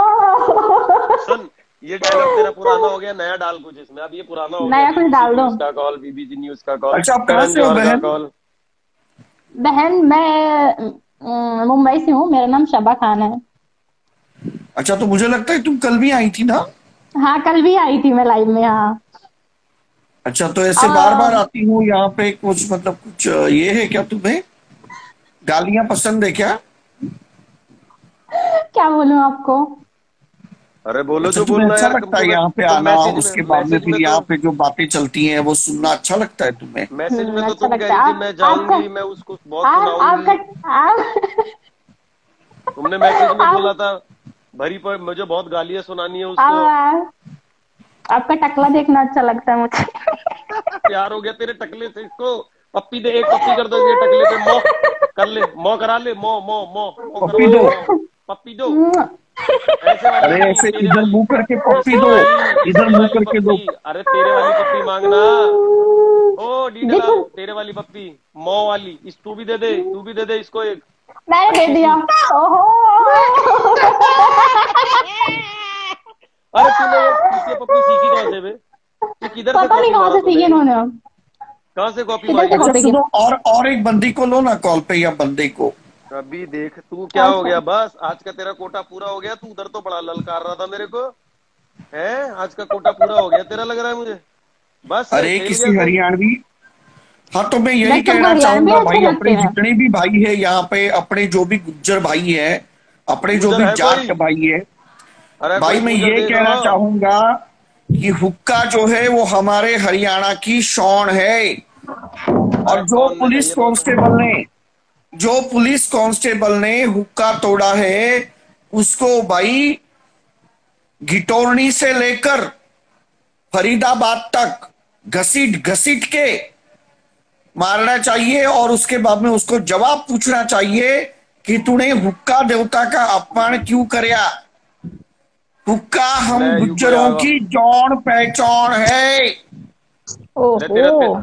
सुन, ये डायलॉग तेरा पुराना हो गया, नया डाल कुछ इसमें। अब ये पुराना हो गया, नया कुछ बीबीसी डाल दो। न्यूज का कॉल, बीबीसी न्यूज का कॉल, अच्छा, आप कहाँ करण से हो जौहर का बहन? कॉल। बहन मैं मुंबई से हूँ, मेरा नाम शबा खान है। अच्छा, तो मुझे लगता है तुम कल भी आई थी ना। हाँ, कल भी आई थी मैं लाइव में, हाँ। अच्छा, तो ऐसे बार बार आ, आती हूँ यहाँ पे, कुछ मतलब कुछ ये है क्या, तुम्हें गालियां पसंद है क्या? क्या बोलूं आपको। अरे बोलो अच्छा, जो तुम्हें बोलना है अच्छा यार, लगता है तुम्हें यहाँ पे तो आना, मैसेज में उसके बाद में मैसेज फिर में तो यहाँ पे जो बातें चलती हैं वो सुनना अच्छा लगता है तुम्हें? मैसेज में तो अच्छा तुम लगता कह है। रही थी आप मैं आपका जाऊंगी, मैं उसको बहुत आप सुनाऊंगी। आपका आप तुमने मैसेज में आप बोला था भरी पर मुझे बहुत गालियां सुनानी है उसको। आप आपका टकला देखना अच्छा लगता है मुझे। प्यार हो गया तेरे टकले से इसको। पप्पी दे, एक पप्पी कर दो इसके टकले पे, मौ कर ले, मौ करा ले, मौ मौ मौ मौ पप्पी करवा दो। ले, मौ। पप्पी दो, ऐसे वाली अरे नहीं, ऐसे तेरे इधर वाली। मुंह करके पप्पी दो, इधर इसकी मुंह वाली करके दो। पप्पी, अरे तेरे वाली पप्पी मांगना। ओ देखो, डीडलाल, तेरे वाली पप्पी, मौ वाली, इस तू भी दे दे, तू भी दे दे इसको एक मैंने दे अच्छी दिया। सी। ओहो। अरे तूने ये पप्पी सीखी कहाँ से बे? तू किधर से पता नहीं कॉपी कहाँ मारा से सीखे तूने? इन्होंने। कहाँ से कॉपी किधर मारी से है? अच्छा कॉपी की। सुनो, और एक बंदी को लो ना कॉल पे, या बंदे को। अभी देख तू क्या हो अच्छा, गया, बस आज का तेरा कोटा पूरा हो गया। तू उधर तो बड़ा ललकार रहा था मेरे को, है? आज का कोटा पूरा हो गया तेरा, लग रहा है मुझे। बस अरे खेल गया किसी सही। हरियाणवी। हाँ, तो मैं बस यही तुमको कहना हरियाणवी चाहूंगा अच्छे भाई, लगते अपने हैं। जितने भी भाई है यहाँ पे, अपने जो भी गुज्जर भाई है, अपने जो गुजर भी है जाट कोई? भाई है, अरे भाई कोई मैं गुजर ये देख कहना रहा? चाहूंगा कि हुक्का जो है वो हमारे हरियाणा की शान है। अरे और कौन ने कही है तुमसे? जो पुलिस कांस्टेबल ने हुक्का तोड़ा है, उसको भाई घिटोरनी से लेकर फरीदाबाद तक घसीट घसीट के मारना चाहिए, और उसके बाद में उसको जवाब पूछना चाहिए कि तूने हुक्का देवता का अपमान क्यों करया। हुक्का हम ले यू कोई गुज्जरों आगा। की जान पहचान है। ले ओहो।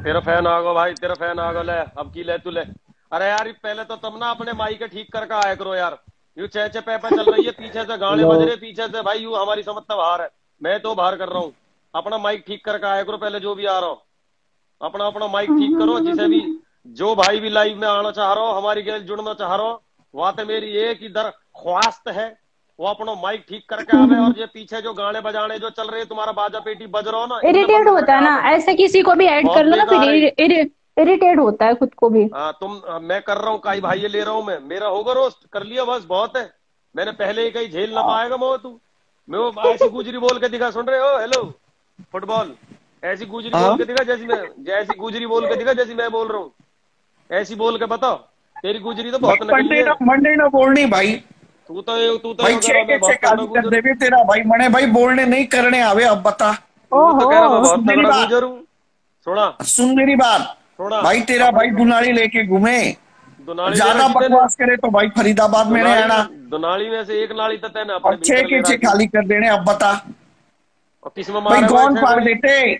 तेरा फैन आ गो भाई, तेरा फैन आ गो, ले अब की ले तू ले। अरे यार पहले तो तब ना अपने माई के ठीक करके आया करो यार। यू चे चे पे चल रही है पीछे से, गाने हेलो। बज रहे पीछे से भाई, यू हमारी समझ तो बाहर है। मैं तो बाहर कर रहा हूँ। अपना माइक ठीक करके आया करो पहले, जो भी आ रहा हो अपना अपना माइक ठीक करो। जिसे भी जो भाई भी लाइव में आना चाह रहा हो, हमारी गैल जुड़ना चाह रहा हो, वहां पे मेरी एक ही दरख्वास्त है, वो अपना माइक ठीक करके आवे। और ये पीछे जो गाने बजाने जो चल रहे हैं, तुम्हारा बाजा पेटी बज रहा हो ना, इन्हें इरिटेट बंद होता करके है ना, आवे। ऐसे किसी को भी ऐड कर बहुत लो ना, फिर बेकार है। इरिटेट होता है खुद को भी। हाँ मैं कर रहा हूँ काई भाई, ये ले रहा हूँ मैं, मेरा होगा रोस्ट कर लिया बस, बहुत है। मैंने पहले ही कहीं झेल ना पाएगा मोह तू। मैं वो ऐसी गुजरी बोल के दिखा, सुन रहे हो? हेलो फुटबॉल, ऐसी गुजरी बोल हाँ के दिखा जैसी मैं, जैसी गुजरी बोल के दिखा जैसी मैं बोल रहा हूँ, ऐसी बोल के बताओ। तेरी गुजरी तो भाई, बहुत नकली है। मंडे ना बोलनी भाई। तू तो भाई यो कह छह रहा के मैं छह बहुत तगड़ा काली कर गुजर। देवे तेरा भाई, मने भाई बोलने नहीं करने आवे, अब बता। तू तो कह रहा मैं ओहो। बहुत सुन मेरी तगड़ा बात, गुजर हूँ। सुना, सुन मेरी बात। सुना भाई तेरा अपनी भाई दुनाली लेके घूमे, दुनाली ले ज्यादा रखी तेने। बकवास करे तो भाई फरीदाबाद में नहीं दुनाली आना। दुनाली में से एक नाली तो तेने और अपने छह भीतर के ले छह रखी। खाली कर देने, अब बता। और किस में भाई मारे हुए कौन छे फाड़ गोली? देते।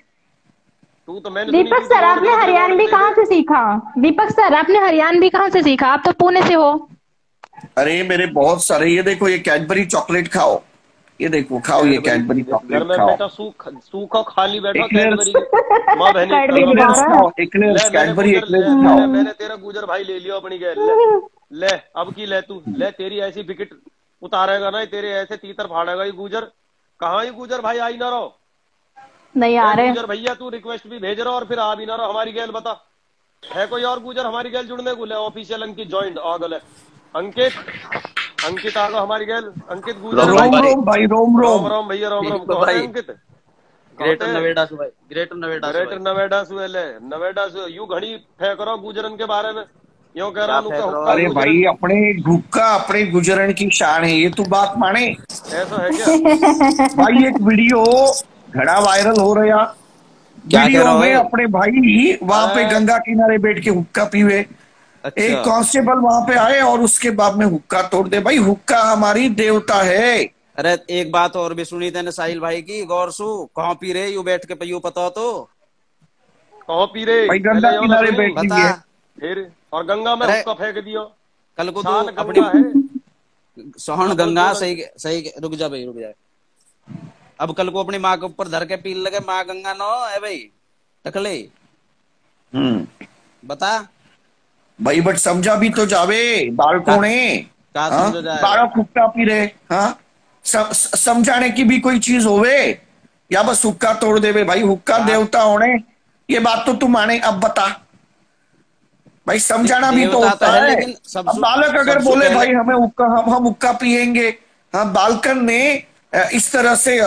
तू तो मैंने सुनी, दीपक तू तो सर, रोड आपने में मुझे गोली हरियाणवी दे कहाँ दे। से सीखा? दीपक सर, आपने हरियाणवी कहाँ से सीखा? आप तो पुणे से हो। अरे मेरे बहुत सारे, ये देखो ये कैडबरी चॉकलेट खाओ, ये देखो खाओ, ये कैडबरी कैडबरी घर चॉकलेट में खाओ। बैठा सूखा खाली बैठा एक्लेयर्स, कैडबरी की माँ बहनी कार्ड भी तरह दिखा एक्लेयर्स बैठा। रहा खाओ, एक्लेयर्स ले मैंने कैडबरी गुजर ले एक्लेयर्स खाओ। मैंने तेरा गुजर भाई ले लियो अपनी गैल ले। है। ले अब की ले तू ले, तेरी ऐसी विकेट उतारेगा ना, तेरे ऐसे तीतर फाड़ेगा ये गुजर। कहाँ ये गुजर भाई आई ना रहो? नहीं आ है रहे। गुजर भैया, तू रिक्वेस्ट भी भेज रहा और फिर आ भी ना रहा हमारी गैल, बता। है कोई और गुजर हमारी गैल जुड़ने को? ले ऑफिशियल अंकित ज्वाइंट आगल है। अंकित, अंकित आ गो हमारी गैल। अंकित गुजर रोम है रोम भाई। रोम भाई। रोम भाई, रोम राम रोम। राम भैया, राम राम। दीपक कहाँ थे भाई, अंकित? कहाँ ग्रेटर थे? नोएडा से भाई, ग्रेटर नोएडा से ग्रेटर भाई। नोएडा से ले, नोएडा से यू घड़ी फेंक रहा गुजरन के बारे में। यो कह रहा क्या हूँ का फेंक रहे हो हुक्का आप? अरे गुजरन। भाई, अपने गुक्का अपने गुजरन की शान है, ये तू बात माने। ऐसा है क्या? भाई एक वीडियो घड़ा वायरल हो रहा, क्या कह वीडियो रहा में हो? अपने भाई वहां पे अरे गंगा किनारे बैठ के हुक्का पीवे, अच्छा। एक कांस्टेबल वहां पे आए और उसके बाद में हुक्का तोड़ दे। भाई हुक्का हमारी देवता है। अरे एक बात और भी सुनी तेने साहिल भाई की, गौर सु कहाँ पी रहे यू बैठ के पयू पता हो तो? कहाँ पी रे? भाई गंगा पहले यो ना किनारे सुनी बैठी बता। हुई है। फिर। और गंगा में अरे हुक्का फेंक दियो। कल को तू शान अपनी गंगा है। सोहन हाँ बोल गंगा, बोल सही सही, रुक जा भाई रुक जा। अब कल को अपनी माँ के ऊपर धर के पी लगे, माँ गंगा नो है भाई, टकले हम्म। बता। भाई बट समझा भी तो जावे, बालकों ने। का हाँ, समझा जाएगा? बारह हुक्का पी रहे। हाँ, समझाने की भी कोई चीज होवे, या बस हुक्का तोड़ देवे? भाई हुक्का का देवता होने, ये बात तो तू माने। अब बता भाई, समझाना भी तो देवता तो होता है, है। लेकिन अब बालक अगर सबसे बोले पहले भाई हमें हुक्का, हम हुक्का पियेंगे, हाँ, बालकन ने इस तरह से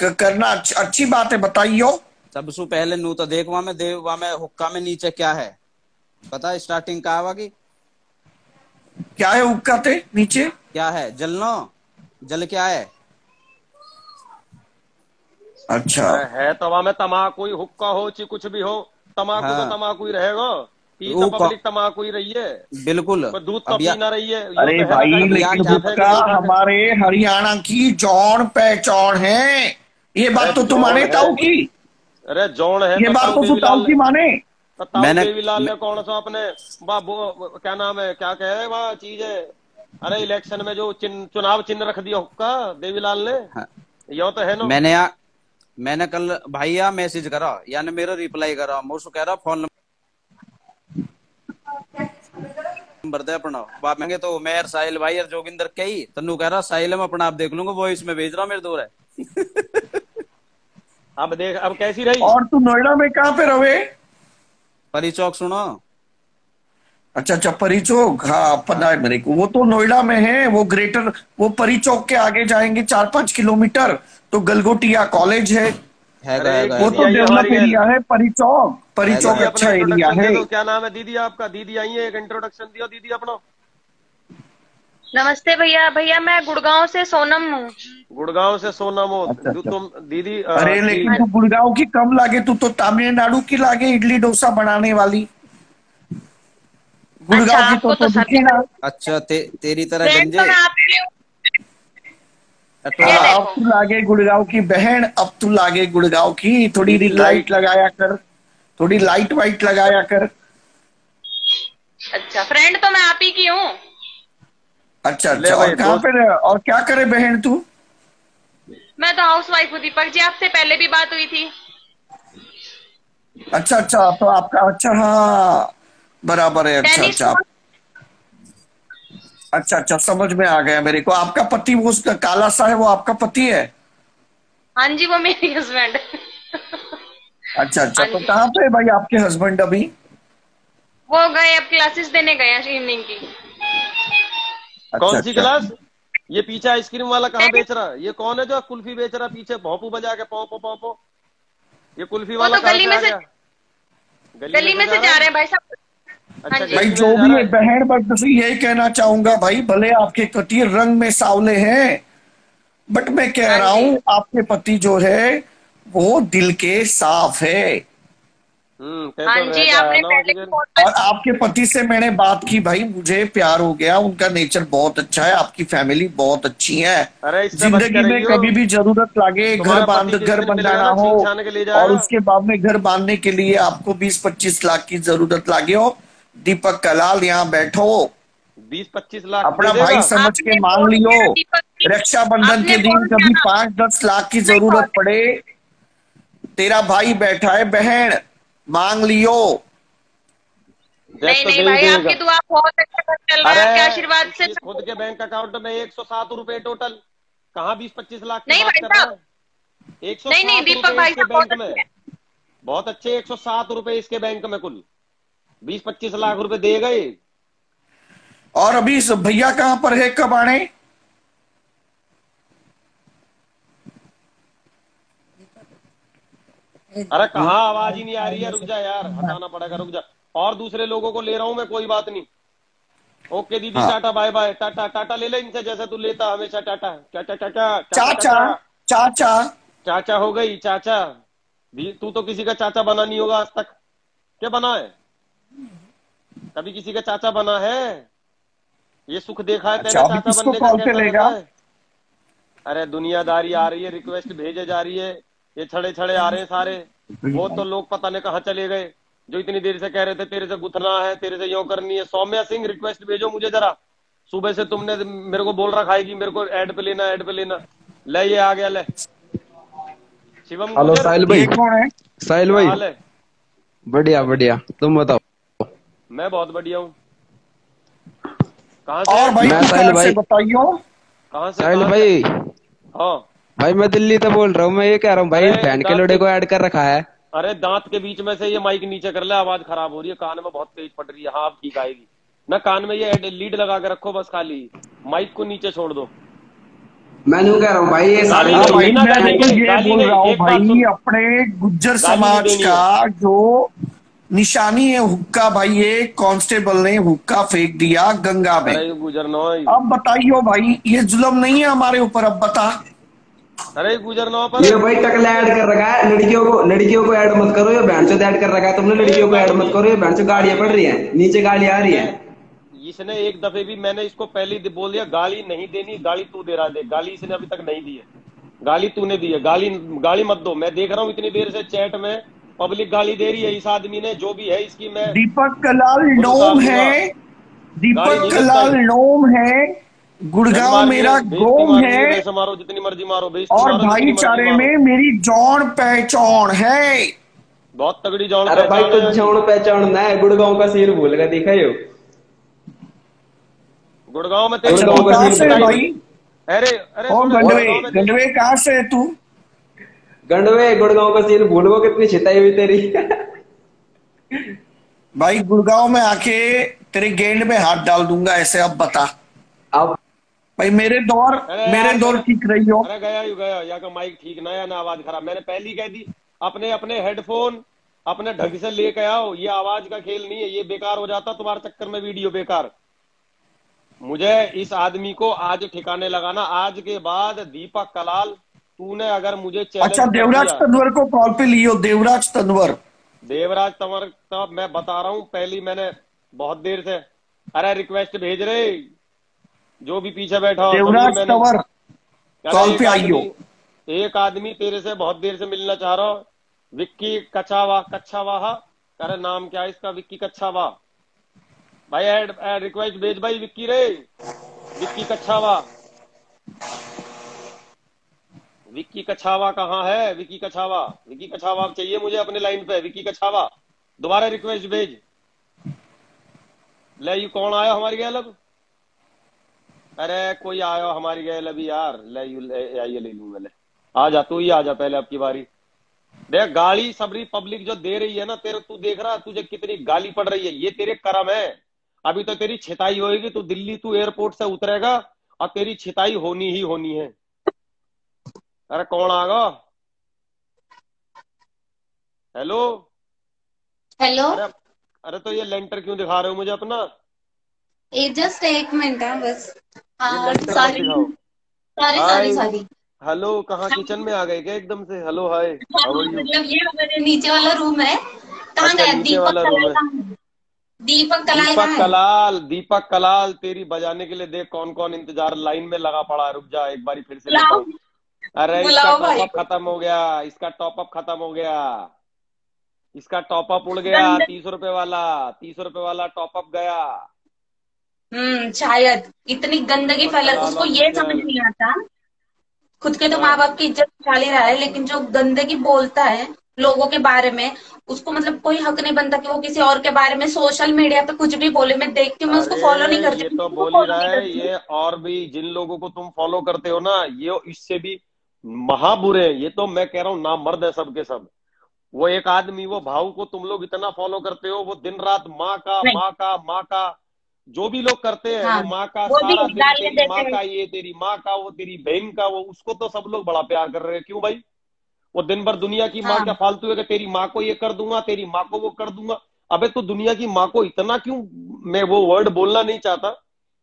करना अच्छी बात है, बताइयो। सबसे पहले नू तो देख वहां में देव, वहां में हुक्का में नीचे क्या है पता? स्टार्टिंग का आवा की क्या है हुक्का ते नीचे? क्या है? जल नो, जल क्या है? अच्छा। अरे है तो वहां में तमाकू ही, हुक्का हो चाहे कुछ भी हो, तमाकू तो हाँ, तमाकू ही रहेगा। पी तो वो पब्लिक तमाकू ही रही है, बिल्कुल। पर दूध तो अब पी ना रही है। यो अरे तो है ना, भाई कहीं दूध यार लेकिन की क्या, बोतल हुक्का नहीं उठा के। हमारे हरियाणा की जौन पहचान है, ये अरे बात तो तू जौन माने है, ताऊ की? अरे जौन है ये तो बात ताऊ तो तू ताऊ देवीलाल ने, की माने? तो ताऊ मैंने देवीलाल ने कौन सा अपने क्या नाम है, क्या कहे वह चीज है, अरे इलेक्शन में जो चुनाव चिन्ह रख दिया हुक्का देवीलाल ने, हाँ, यो तो है ना। मैंने कल भैया मैसेज करा, यानी मेरा रिप्लाई करा, मैं उसको कह रहा फोन नंबर दे अपना। बाप मांगे तो मैं यार साहिल भाई यार जोगिंदर कही तन्नू कह रहा साहिल मैं अपना आप देख लूंगा, वो इसमें भेज रहा मेरे दूर है। अब देख अब कैसी रही। और तू नोएडा में कहाँ पे रहे? परी चौक सुनो। अच्छा अच्छा, परी चौक, हाँ पता है मेरे को। वो तो नोएडा में है, वो ग्रेटर, वो परी चौक के आगे जाएंगे 4-5 किलोमीटर तो गलगोटिया कॉलेज है। अरे एक वो दीदी तो आई है डेवलप हमारी गैल, एरिया है परी चौक, परी हैगा चौक दीदी है। अपना अच्छा एरिया इंट्रोडक्शन है। दे दो, क्या नाम है दीदी आपका? दीदी आई है, एक इंट्रोडक्शन दियो दीदी अपना। नमस्ते भैया। भैया मैं गुड़गांव से सोनम हूँ। गुड़गांव से सोनम हो अच्छा जो अच्छा। तुम दीदी अरे लेकिन हाँ तू गुड़गांव की कम लागे, तू तो तमिलनाडु की लागे, इडली डोसा बनाने वाली। अच्छा, गुड़गांव की आपको तो तो सभी दिखी ना। अच्छा तेरी तरह फ्रेंड तो गंजे मैं आपके लिए ये अटोला। हाँ, अब देखो। तू लागे गुड़गांव की बहन, अब तू लागे गुड़गांव की। थोड़ी दीदी लाइट लाइट। लगाया कर, थोड़ी लाइट वाइट लगाया कर। अच्छा, फ्रेंड तो मैं आप ही की हूँ। अच्छा ले अच्छा, और भाई कहाँ दोस्त। पे रहे, और क्या करे बहन तू? मैं तो हाउस वाइफ हूँ दीपक जी, आपसे पहले भी बात हुई थी। अच्छा अच्छा, तो आपका, अच्छा हाँ, बराबर है। अच्छा टेनिस अच्छा, अच्छा अच्छा, समझ में आ गया मेरे को। आपका पति वो उसका काला सा है, वो आपका पति है? हाँ जी, वो मेरी हस्बैंड। अच्छा अच्छा, हाँ तो जी, कहाँ पे है भाई आपके हस्बैंड अभी? वो गए अब क्लासेस देने गए हैं इवनिंग की। अच्छा कौन सी अच्छा। क्लास? ये पीछे आइसक्रीम वाला कहाँ टेनिस, बेच रहा है? ये कौन है जो कुल्फी बेच रहा है पीछे भोंपू बजा के, पौ पौ पौ पौ? ये कुल्फी वो वाला तो कहाँ गली से में आ से गया? गली में से जा रहे हैं भाई साहब। हाँ अच्छा जी। भाई गली में जो से जा भी रहा है है। बहन, बस यही कहना चाहूंगा भाई, भले आपके पति रंग में सावले हैं, बट मैं कह हाँ रहा जी। हूं आपके पति जो है वो दिल के साफ है। ते हाँ तो रह जी, के आया आपने ना वहाँ पहले की भी जेल। बहुत और आपके पति से मैंने बात की भाई, मुझे प्यार हो गया। उनका नेचर बहुत अच्छा है, आपकी फैमिली बहुत अच्छी है। अरे इससे बच के जिंदगी में रही हो, कभी भी जरूरत लागे, तुम्हारा पति किसी घर दिन मिलेगा बनाना ना हो, छीन छान के ले और जाएगा। उसके बाद में घर बांधने के लिए आपको 20-25 लाख की जरूरत लागे हो, दीपक कलाल यहाँ बैठो, 20-25 लाख दे अपना भाई देगा। समझ के आपने मांग बोल लियो। दिया ना दीपक जी। रक्षाबंधन के आपने दिन बोल दिया कभी ना। 5-10 लाख की नहीं बोल जरूरत पड़े, तेरा भाई बैठा है बहन, मांग लियो। देख नहीं तो नहीं दे ही भाई, देगा। आपकी दुआ बहुत अच्छा घर चल रहा है, आपके अरे आशीर्वाद से इसके सब खुद कुछ। के बैंक अकाउंट में 107 रुपए टोटल, कहाँ 20-25 लाख की नहीं बात भाई कर रहा साहब। है? एक सौ नहीं नहीं सात दीपक रुपए भाई इसके साहब बहुत बैंक अच्छे में, हैं। बहुत अच्छे। 107 रुपए इसके बैंक में कुल 20-25 लाख रुपए दे गए। और अभी भैया कहाँ पर है, कब आने? अरे कहाँ, आवाज ही नहीं आ रही है, रुक जा यार, हटाना पड़ेगा, रुक जा। और दूसरे लोगों को ले रहा हूं मैं, कोई बात नहीं। ओके दीदी, हाँ, tata bye bye. Tata tata ले ले इनसे, जैसे तू लेता हमेशा टाटा। टाटा टाटा टाटा चाचा, टाटा। चाचा। चाचा हो गई चाचा भी, तू तो किसी का चाचा बना नहीं होगा आज तक। क्या बना है? कभी किसी का चाचा बना है? ये सुख देखा है अच्छा, तेने अभी चाचा किसको बनने का, कॉल पे कैसा लेगा? रहता है? अरे दुनियादारी आ रही है, रिक्वेस्ट भेजे जा रही है, ये छड़े छड़े आ रहे हैं सारे। वो तो लोग पता नहीं कहाँ चले गए, जो इतनी देर से कह रहे थे तेरे से गुथना है, तेरे से यो करनी है। सौम्या सिंह रिक्वेस्ट भेजो मुझे जरा, सुबह से तुमने मेरे को बोल रखा है कि मेरे को ऐड पे लेना, ऐड पे लेना। ले ये आ गया, ले। शिवम हेलो गुजर, साहिल ये भाई। कौन है? साहिल क्या भाई, हाल है? बढ़िया बढ़िया, तुम बताओ। मैं बहुत बढ़िया हूँ। कहाँ से? और भाई मैं तू साहिल कहाँ से भाई। बताइयो? कहाँ से? साहिल कहाँ से? भाई, हाँ। भाई मैं दिल्ली से बोल रहा हूँ। मैं ये कह रहा हूँ भाई, अरे इस बहन के दांत लोड़े के को ऐड कर रखा है। अरे दांत के बीच में से ये माइक नीचे कर ले, आवाज खराब हो रही है, कान में बहुत तेज पड़ रही है। हाँ अब ठीक आएगी ना। कान में ये लीड लगा के रखो बस, खाली माइक को नीचे छोड़ दो। मैं नहीं कह रहा हूँ भाई, ये गाली हाँ नहीं, भाई, बिना मैं गाली तो के ये गाली बोल नहीं। रहा हूँ एक बात भाई, सुन, अपने गुज्जर गाली नहीं समाज देनी का है। जो निशानी है हुक्का, भाई एक कांस्टेबल ने हुक्का फेंक दिया गंगा में। अरे गुजरनो, अब बताइयो भाई, ये जुल्म नहीं है हमारे ऊपर? अब बता। अरे गुजरनो पर ये भाई टकला ऐड कर रखा है। लड़कियों को ऐड मत करो, ये बहन चोद ऐड कर रखा है तुमने। लड़कियों को ऐड मत करो, ये बहन चोद गाड़ियां पड़ रही है, नीचे गाड़ियां आ रही है। इसने एक दफे भी, मैंने इसको पहले ही बोल दिया गाली नहीं देनी। गाली तू दे रहा है, गाली इसने अभी तक नहीं दी है। गाली तूने दी है, गाली गाली मत दो। मैं देख रहा हूँ इतनी देर से चैट में पब्लिक गाली दे रही है इस आदमी ने, जो भी है इसकी मैं दीपक कलाल खुद नोम उतार दूंगा। है, गाली दीपक नहीं देता कलाल है। नोम है, जग गुड़गांव मारनी है, मेरा बेइज्जती गोम मारनी है, है, वैसे मारो जितनी मर्जी मारो, बेइज्जती और मारो जितनी मर्जी भाईचारे मारो। में मेरी जौन पहचान है। बहुत तगड़ी जौन अरे भाई पहचान तो है। जौन पहचान ना है, गुड़गांव का सीन भूल गया, देखा यो। गुड़गांव में तेरी अच्छा गुड़गांव तू का कहाँ सीन से है भूल भाई? गया। अरे अरे ओ सुन, गंडवे, गुड़गांव में गंडवे कहाँ से है तू? गुड़गांव का सीन भूल गो, कितनी छिताई हुई तेरी। भाई गुड़गांव में आके तेरे गेंद में हाथ डाल दूंगा ऐसे। अब बता अब भाई, मेरे अरे यार दौर मैंने, ठीक रही हो। अरे गया यू गया, या का माइक ठीक ना है ना आवाज खराब। मैंने पहले ही कह दी, अपने अपने हेडफोन अपने ढंग से लेके आओ। ये आवाज का खेल नहीं है, ये बेकार हो जाता तुम्हारे चक्कर में वीडियो बेकार। मुझे इस आदमी को आज ठिकाने लगाना। आज के बाद दीपक कलाल, तूने अगर मुझे चैलेंज अच्छा कर देवराज दिया, तंवर को कॉल पे लियो, देवराज तंवर। देवराज तंवर का मैं बता रहा हूं, पहली मैंने बहुत देर से, अरे रिक्वेस्ट भेज रहे जो भी पीछे बैठा हो, समझी देवराज मैंने। तंवर अरे कॉल पे आइयो। एक आदमी तेरे से बहुत देर से मिलना चाह रहा हो, विक्की कच्छावाह। अरे नाम क्या है इसका, विक्की कच्छावा। भाई ऐड रिक्वेस्ट भेज भाई, विक्की रे, विक्की कच्छावा। विक्की कछावा कहाँ है? विक्की कछावा, विक्की कछावा चाहिए मुझे अपने लाइन पे। विक्की कछावा दोबारा रिक्वेस्ट भेज। ले यू कौन आया हमारी गैल अब? अरे कोई आया हमारी गैल अभी यार। ले यू आइए, ले लूंगा। ले आ जा, तू ही आ जा पहले, अब की बारी। देख गाली सबरी पब्लिक जो दे रही है ना तेरे, तू देख रहा तुझे कितनी गाली पड़ रही है, ये तेरे कर्म है। अभी तो तेरी छिताई होगी, तू दिल्ली तू एयरपोर्ट से उतरेगा और तेरी छिताई होनी ही होनी है। अरे कौन आ गया? Hello hello. अरे अरे तो ये लेंटर क्यों दिखा रहे हो मुझे अपना? ये जस्ट एक मिनट है बस। ये लेंटर मत सॉरी दिखाओ। Sorry hi, sorry sorry. Hello, कहाँ किचन में आ गए क्या एकदम से? Hello hi, how are you? मतलब ये हमारे नीचे वाला रूम है। कहाँ अच्छा गया नीचे दीपक वाला रूम कलाल? है। कहाँ है? दीपक कलाल दीपक कहाँ है? कलाल, दीपक कलाल तेरी बजाने के लिए देख कौन कौन इंतजार लाइन में लगा पड़ा है। रुक जा एक बारी फिर से लेता बुलाओ हूँ। अरे इसका बुलाओ भाई टॉपअप को। खत्म हो गया, इसका टॉपअप खत्म हो गया, इसका टॉपअप उड़ गया। गंदे 30 रुपए वाला, 30 रुपए वाला टॉपअप गया। शायद इतनी गंदगी दीपक फैला, कलाल उसको ये समझ ऑफिशियल। नहीं आता। खुद के तो हाँ माँ बाप की इज्जत निकाल ही रहा है, लेकिन जो गंदगी बोलता है लोगों के बारे में, उसको मतलब कोई हक नहीं बनता कि वो किसी और के बारे में सोशल मीडिया पे कुछ भी बोले। मैं देखती हूँ, मैं उसको फॉलो नहीं अरे करती, ये मैं तो किसी को बोल ही फॉलो रहा नहीं है करती। ये। और भी जिन लोगों को तुम फॉलो करते हो ना, ये इससे भी महा बुरे हैं। ये तो मैं कह रहा हूँ ना, मर्द है सबके सब। वो एक आदमी, वो भाव को तुम लोग इतना फॉलो करते हो, वो दिन रात माँ का नहीं। माँ का माँ का जो भी लोग करते हैं, हाँ, वो माँ का वो भी सारा दिन, गालियां तेरी माँ देते हैं। का ये, तेरी माँ का वो, तेरी बहन का वो, उसको तो सब लोग बड़ा प्यार कर रहे हैं। क्यों भाई? वो दिन भर दुनिया की माँ हाँ, क्या फालतू है कि तेरी माँ को ये कर दूंगा, तेरी माँ को वो कर दूंगा। अबे तो दुनिया की माँ को इतना क्यों, मैं वो वर्ड बोलना नहीं चाहता,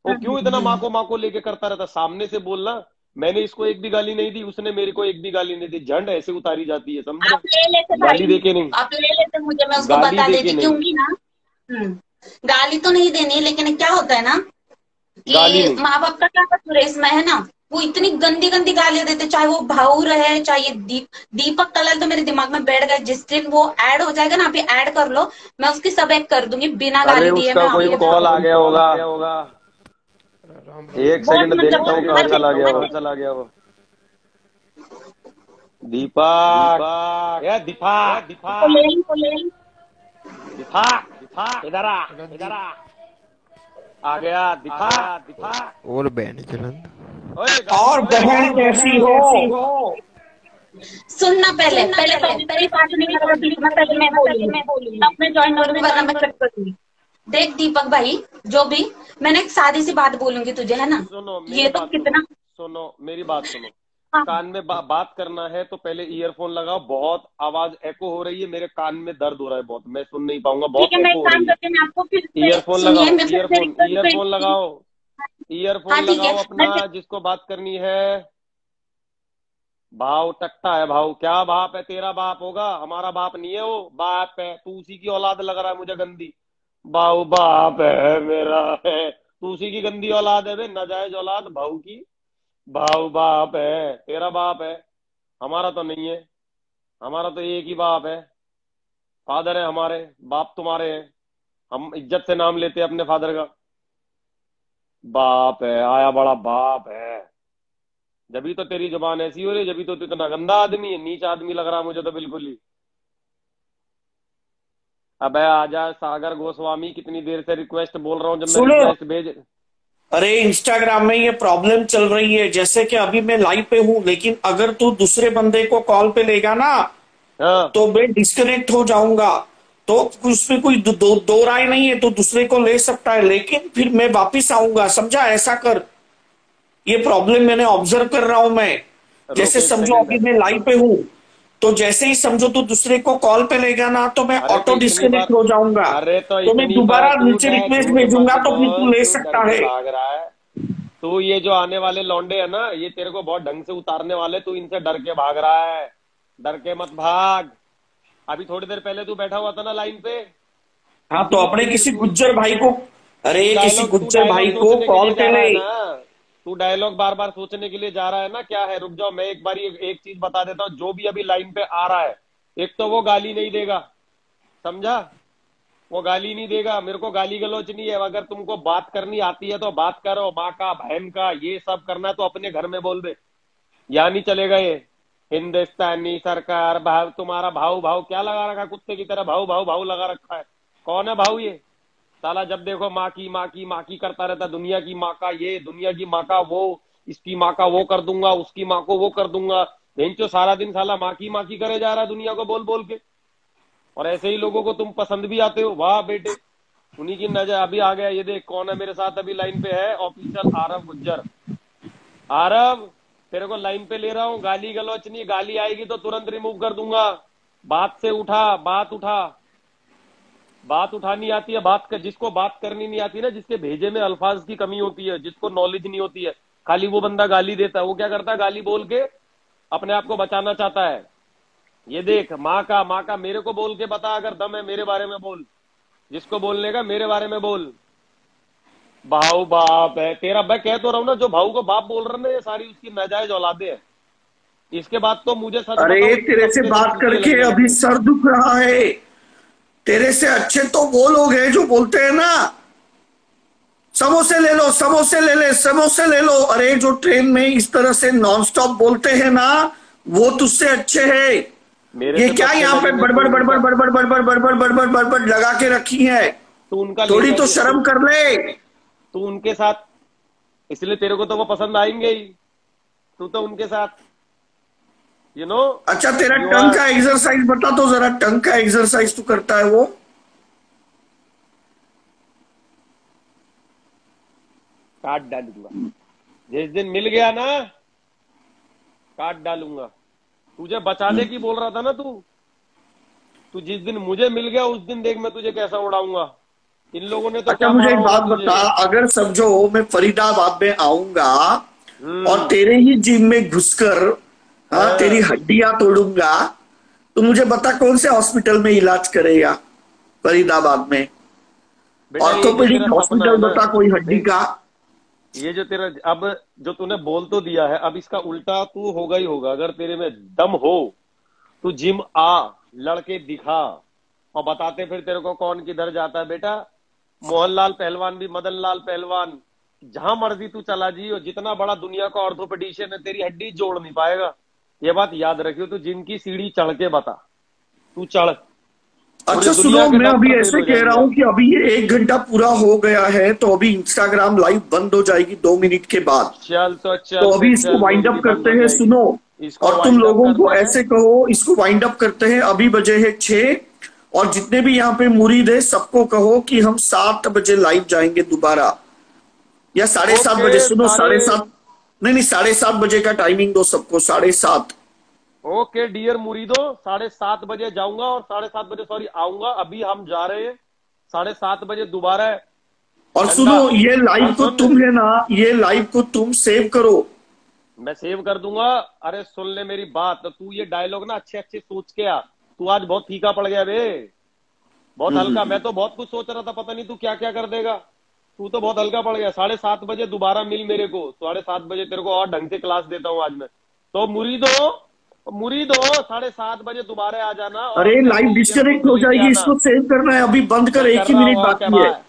वो क्यों इतना माँ को लेके करता रहता? सामने से बोलना। मैंने इसको एक भी गाली नहीं दी, उसने मेरे को एक भी गाली नहीं दी। झंड ऐसे उतारी जाती है, समझ आप ले लेते रहे? गाली भाई, देके नहीं, आप ले लेते, मुझे मैं उसको गाली बता देके देती, नहीं, क्योंकि ना गाली तो नहीं देनी है, लेकिन क्या होता है ना गाली कि नहीं। माँ बाप का क्या कसूर है इसमें, है ना? वो इतनी गंदी गंदी गालियां देते, चाहे वो भाऊ रहे, चाहे ये दीपक कलाल तो मेरे दिमाग में बैठ गया। जिस दिन वो ऐड हो जाएगा ना, आप ये ऐड कर लो, मैं उसकी सब एक कर दूंगी बिना अरे गाली दिए। उसका मैं कोई आपको कॉल आ गया होगा, एक बहुत सेकंड मतलब देखता हूँ कहाँ चला गया वो, चला गया वो। दीपक, या दीपक, ले ली। दीपक, इधर आ, इधर आ। आ गया दिखा दिखा। और बहन चलन और बहन कैसी हो? सुनना पहले पहले तो मेरी बात नहीं करोगे बीच में, पहले मैं बोलूंगी तब मैं ज्वाइन करूंगी वरना मैं कट करूंगी। देख दीपक भाई, जो भी मैंने एक सादी सी बात बोलूंगी तुझे, है ना? सुनो ये तो कितना सुनो मेरी बात सुनो। हाँ। कान में बात करना है तो पहले ईयरफोन लगाओ। बहुत आवाज एको हो रही है, मेरे कान में दर्द हो रहा है बहुत, मैं सुन नहीं पाऊंगा, बहुत ठीक है, मैं एको एक हो काम रही है। करती हूँ, मैं आपको फिर से ईयरफोन सुनिए, लगाओ, मैं फिर से ईयरफोन लगाओ, ईयरफोन हाँ, ठीक है। लगाओ अपना, जिसको बात करनी है। भाव टट्टा है भाव, क्या बाप है? तेरा बाप होगा, हमारा बाप नहीं है वो, बाप है तू, उसी की औलाद लग रहा है मुझे गंदी। भाऊ बाप है मेरा, है तू उसी की गंदी औलाद है बे, नाजायज औलाद भाऊ की। भाऊ बाप है, तेरा बाप है, हमारा तो नहीं है। हमारा तो एक ही बाप है, फादर है हमारे, बाप तुम्हारे हैं। हम इज्जत से नाम लेते हैं अपने फादर का। बाप है, आया बड़ा बाप है। जभी तो तेरी जुबान ऐसी हो रही, जभी तो तू इतना गंदा आदमी है, नीच आदमी लग रहा मुझे तो बिल्कुल ही। अबे आजा सागर गोस्वामी, कितनी देर से रिक्वेस्ट बोल रहा हूँ, जब मैं सुनो। रिक्वेस्ट भेज। अरे इंस्टाग्राम में ये प्रॉब्लम चल रही है, जैसे कि अभी मैं लाइव पे हूँ, लेकिन अगर तू दूसरे बंदे को कॉल पे लेगा ना हाँ तो मैं डिस्कनेक्ट हो जाऊंगा। तो उसमें कोई दो राय नहीं है, तो दूसरे को ले सकता है, लेकिन फिर मैं वापिस आऊंगा, समझा? ऐसा कर। ये प्रॉब्लम मैंने ऑब्जर्व कर रहा हूं मैं। जैसे एक समझो सेकंड अभी मैं लाइव पे हूँ, तो जैसे ही समझो तो दूसरे को कॉल पे लेगा ना तो मैं अरे ऑटो इतनी डिस्कनेक्ट बार, हो जाऊंगा। अरे तो मैं दोबारा नीचे रिक्वेस्ट भेजूंगा, तो फिर तू ले सकता है। भाग रहा है तू। ये जो आने वाले लौंडे है ना, ये तेरे को बहुत ढंग से उतारने वाले, तू इनसे डर के भाग रहा है। डर के मत भाग। अभी थोड़ी देर पहले तू बैठा हुआ था ना लाइन पे। हाँ, तो अपने किसी गुज्जर भाई को, अरे किसी तू गुज्जर भाई डायलॉग को सोचने के कॉल लिए पे जा रहा ले। है ना, तू डायलॉग बार बार सोचने के लिए जा रहा है ना। क्या है, रुक जाओ, मैं एक बार एक चीज बता देता हूँ। जो भी अभी लाइन पे आ रहा है, एक तो वो गाली नहीं देगा, समझा? वो गाली नहीं देगा, मेरे को गाली गलौच नहीं है। अगर तुमको बात करनी आती है तो बात करो, माँ का बहन का ये सब करना है तो अपने घर में बोल दे, या नहीं चलेगा ये। हिंदुस्तानी सरकार भाव, तुम्हारा भाव भाव क्या लगा रखा, कुत्ते की तरह भाव भाव भाव लगा रखा है। कौन है भाव ये? साला जब देखो माँ की माँ की माँ की करता रहता, दुनिया की माँ का ये, दुनिया की माँ का वो, इसकी माँ का वो कर दूंगा, उसकी माँ को वो कर दूंगा। भेंचो सारा दिन साला माँ की करे जा रहा है दुनिया को बोल बोल के। और ऐसे ही लोगों को तुम पसंद भी आते हो, वाह बेटे, उन्हीं की नजर। अभी आ गया, ये देख कौन है मेरे साथ अभी लाइन पे है, ऑफिशियल आरव गुज्जर। आरव, तेरे को लाइन पे ले रहा हूँ, गाली गलौच नहीं, गाली आएगी तो तुरंत रिमूव कर दूंगा। बात से उठा, बात उठा। बात उठानी आती है, बात कर, जिसको बात करनी नहीं आती ना, जिसके भेजे में अल्फाज की कमी होती है, जिसको नॉलेज नहीं होती है, खाली वो बंदा गाली देता है। वो क्या करता है, गाली बोल के अपने आप को बचाना चाहता है। ये देख, माँ का मेरे को बोल के बता, अगर दम है मेरे बारे में बोल, जिसको बोलने का मेरे बारे में बोल। भाऊ बाप है तेरा, मैं कह तो रहा हूं ना, जो भाऊ को बाप बोल रहा ना, ये सारी उसकी नाजायज औलादे हैं। इसके बाद तो मुझे सच अरे बताओ, तेरे से बात करके अभी सर दुख रहा है। तेरे से अच्छे तो वो लोग हैं जो बोलते हैं ना, समोसे ले लो, समोसे ले ले, समोसे ले लो। अरे जो ट्रेन में इस तरह से नॉनस्टॉप बोलते हैं ना, वो तुझसे अच्छे हैं। ये क्या यहाँ पे बड़बड़ बड़बड़ बड़बड़ बड़बड़ बड़बड़ बड़बड़ बड़बड़ लगा के रखी है? तू उनका थोड़ी तो शर्म कर ले। तू उनके साथ, इसलिए तेरे को तो वो पसंद आएंगे ही। तू तो उनके साथ, यू नो। अच्छा, तेरा टंग का एक्सरसाइज बता तो जरा, टंग का एक्सरसाइज तू करता है वो? काट डालूंगा जिस दिन मिल गया ना, काट डालूंगा। तुझे बचाने की बोल रहा था ना तू जिस दिन मुझे मिल गया उस दिन देख मैं तुझे कैसा उड़ाऊंगा। इन लोगों ने तो अच्छा, मुझे एक बात बता, अगर समझो मैं फरीदाबाद में आऊंगा और तेरे ही जिम में घुसकर तेरी हड्डियां तोड़ूंगा, तो मुझे बता कौन से हॉस्पिटल में इलाज करेगा फरीदाबाद में? ऑर्थोपेडिक हॉस्पिटल बता कोई हड्डी का। ये जो तेरा अब जो तूने बोल तो दिया है, अब इसका उल्टा तू होगा ही होगा। अगर तेरे में दम हो तू जिम आ, लड़के दिखा और बताते फिर तेरे को कौन किधर जाता है। बेटा मोहनलाल पहलवान भी, मदन लाल पहलवान, जहां मर्जी तू चला जी, और जितना बड़ा दुनिया का ऑर्थोपेडिशियन है, तेरी हड्डी जोड़ नहीं पाएगा। ये बात याद रखियो। तू जिम की सीढ़ी चढ़ के बता, तू चढ़। अच्छा पूरी सुनो, दुनिया के मैं अभी डॉक्टर ऐसे फेल हो कह रहा जाएंगे हूँ अब। कि अभी ये 1 घंटा पूरा हो गया है, तो अभी इंस्टाग्राम लाइव बंद हो जाएगी 2 मिनट के बाद। चल तो तो चल अभी फिर, इसको चल वाइंड मेरी अप भी बंद करते हो हैं, जाएगी। सुनो। इसको और तुम वाइंड अप लोगों को करते हैं। ऐसे कहो, इसको वाइंड अप करते हैं। अभी बजे है 6, और जितने भी यहाँ पे मुरीद है सबको कहो कि हम 7 बजे लाइव जाएंगे दोबारा, या 7:30 ओके बजे। सुनो, साढ़े 7:30 नहीं, 7:30 बजे का टाइमिंग दो सबको, 7:30। ओके डियर मुरीदो, 7:30 बजे जाऊंगा और 7:30 बजे सॉरी आऊंगा। अभी हम जा रहे हैं 7:30 बजे दोबारा है और डंडा। सुनो, ये लाइव और को सुन, तुम है ना, ये लाइव को तुम सेव करो। मैं सेव कर दूंगा। अरे सुन ले मेरी बात, तू ये डायलॉग ना अच्छे अच्छे सोच के आ। तू आज बहुत फीका पड़ गया बे, बहुत हल्का। मैं तो बहुत कुछ सोच रहा था, पता नहीं तू क्या क्या कर देगा। तू तो बहुत हल्का पड़ गया। 7:30 बजे दोबारा मिल मेरे को, 7:30 बजे तेरे को और ढंग से क्लास देता हूँ आज मैं। तो मुरीदो 7:30 बजे दोबारा आ जाना। और अरे अपने लाइव वो ईयरफोन डिस्कनेक्ट हो लेके जाएगी, आना। इसको सेव करना है। अभी बंद कर, मैं 1 कर ही रहा मिनट हूँ, ओके बाकी है। बाय।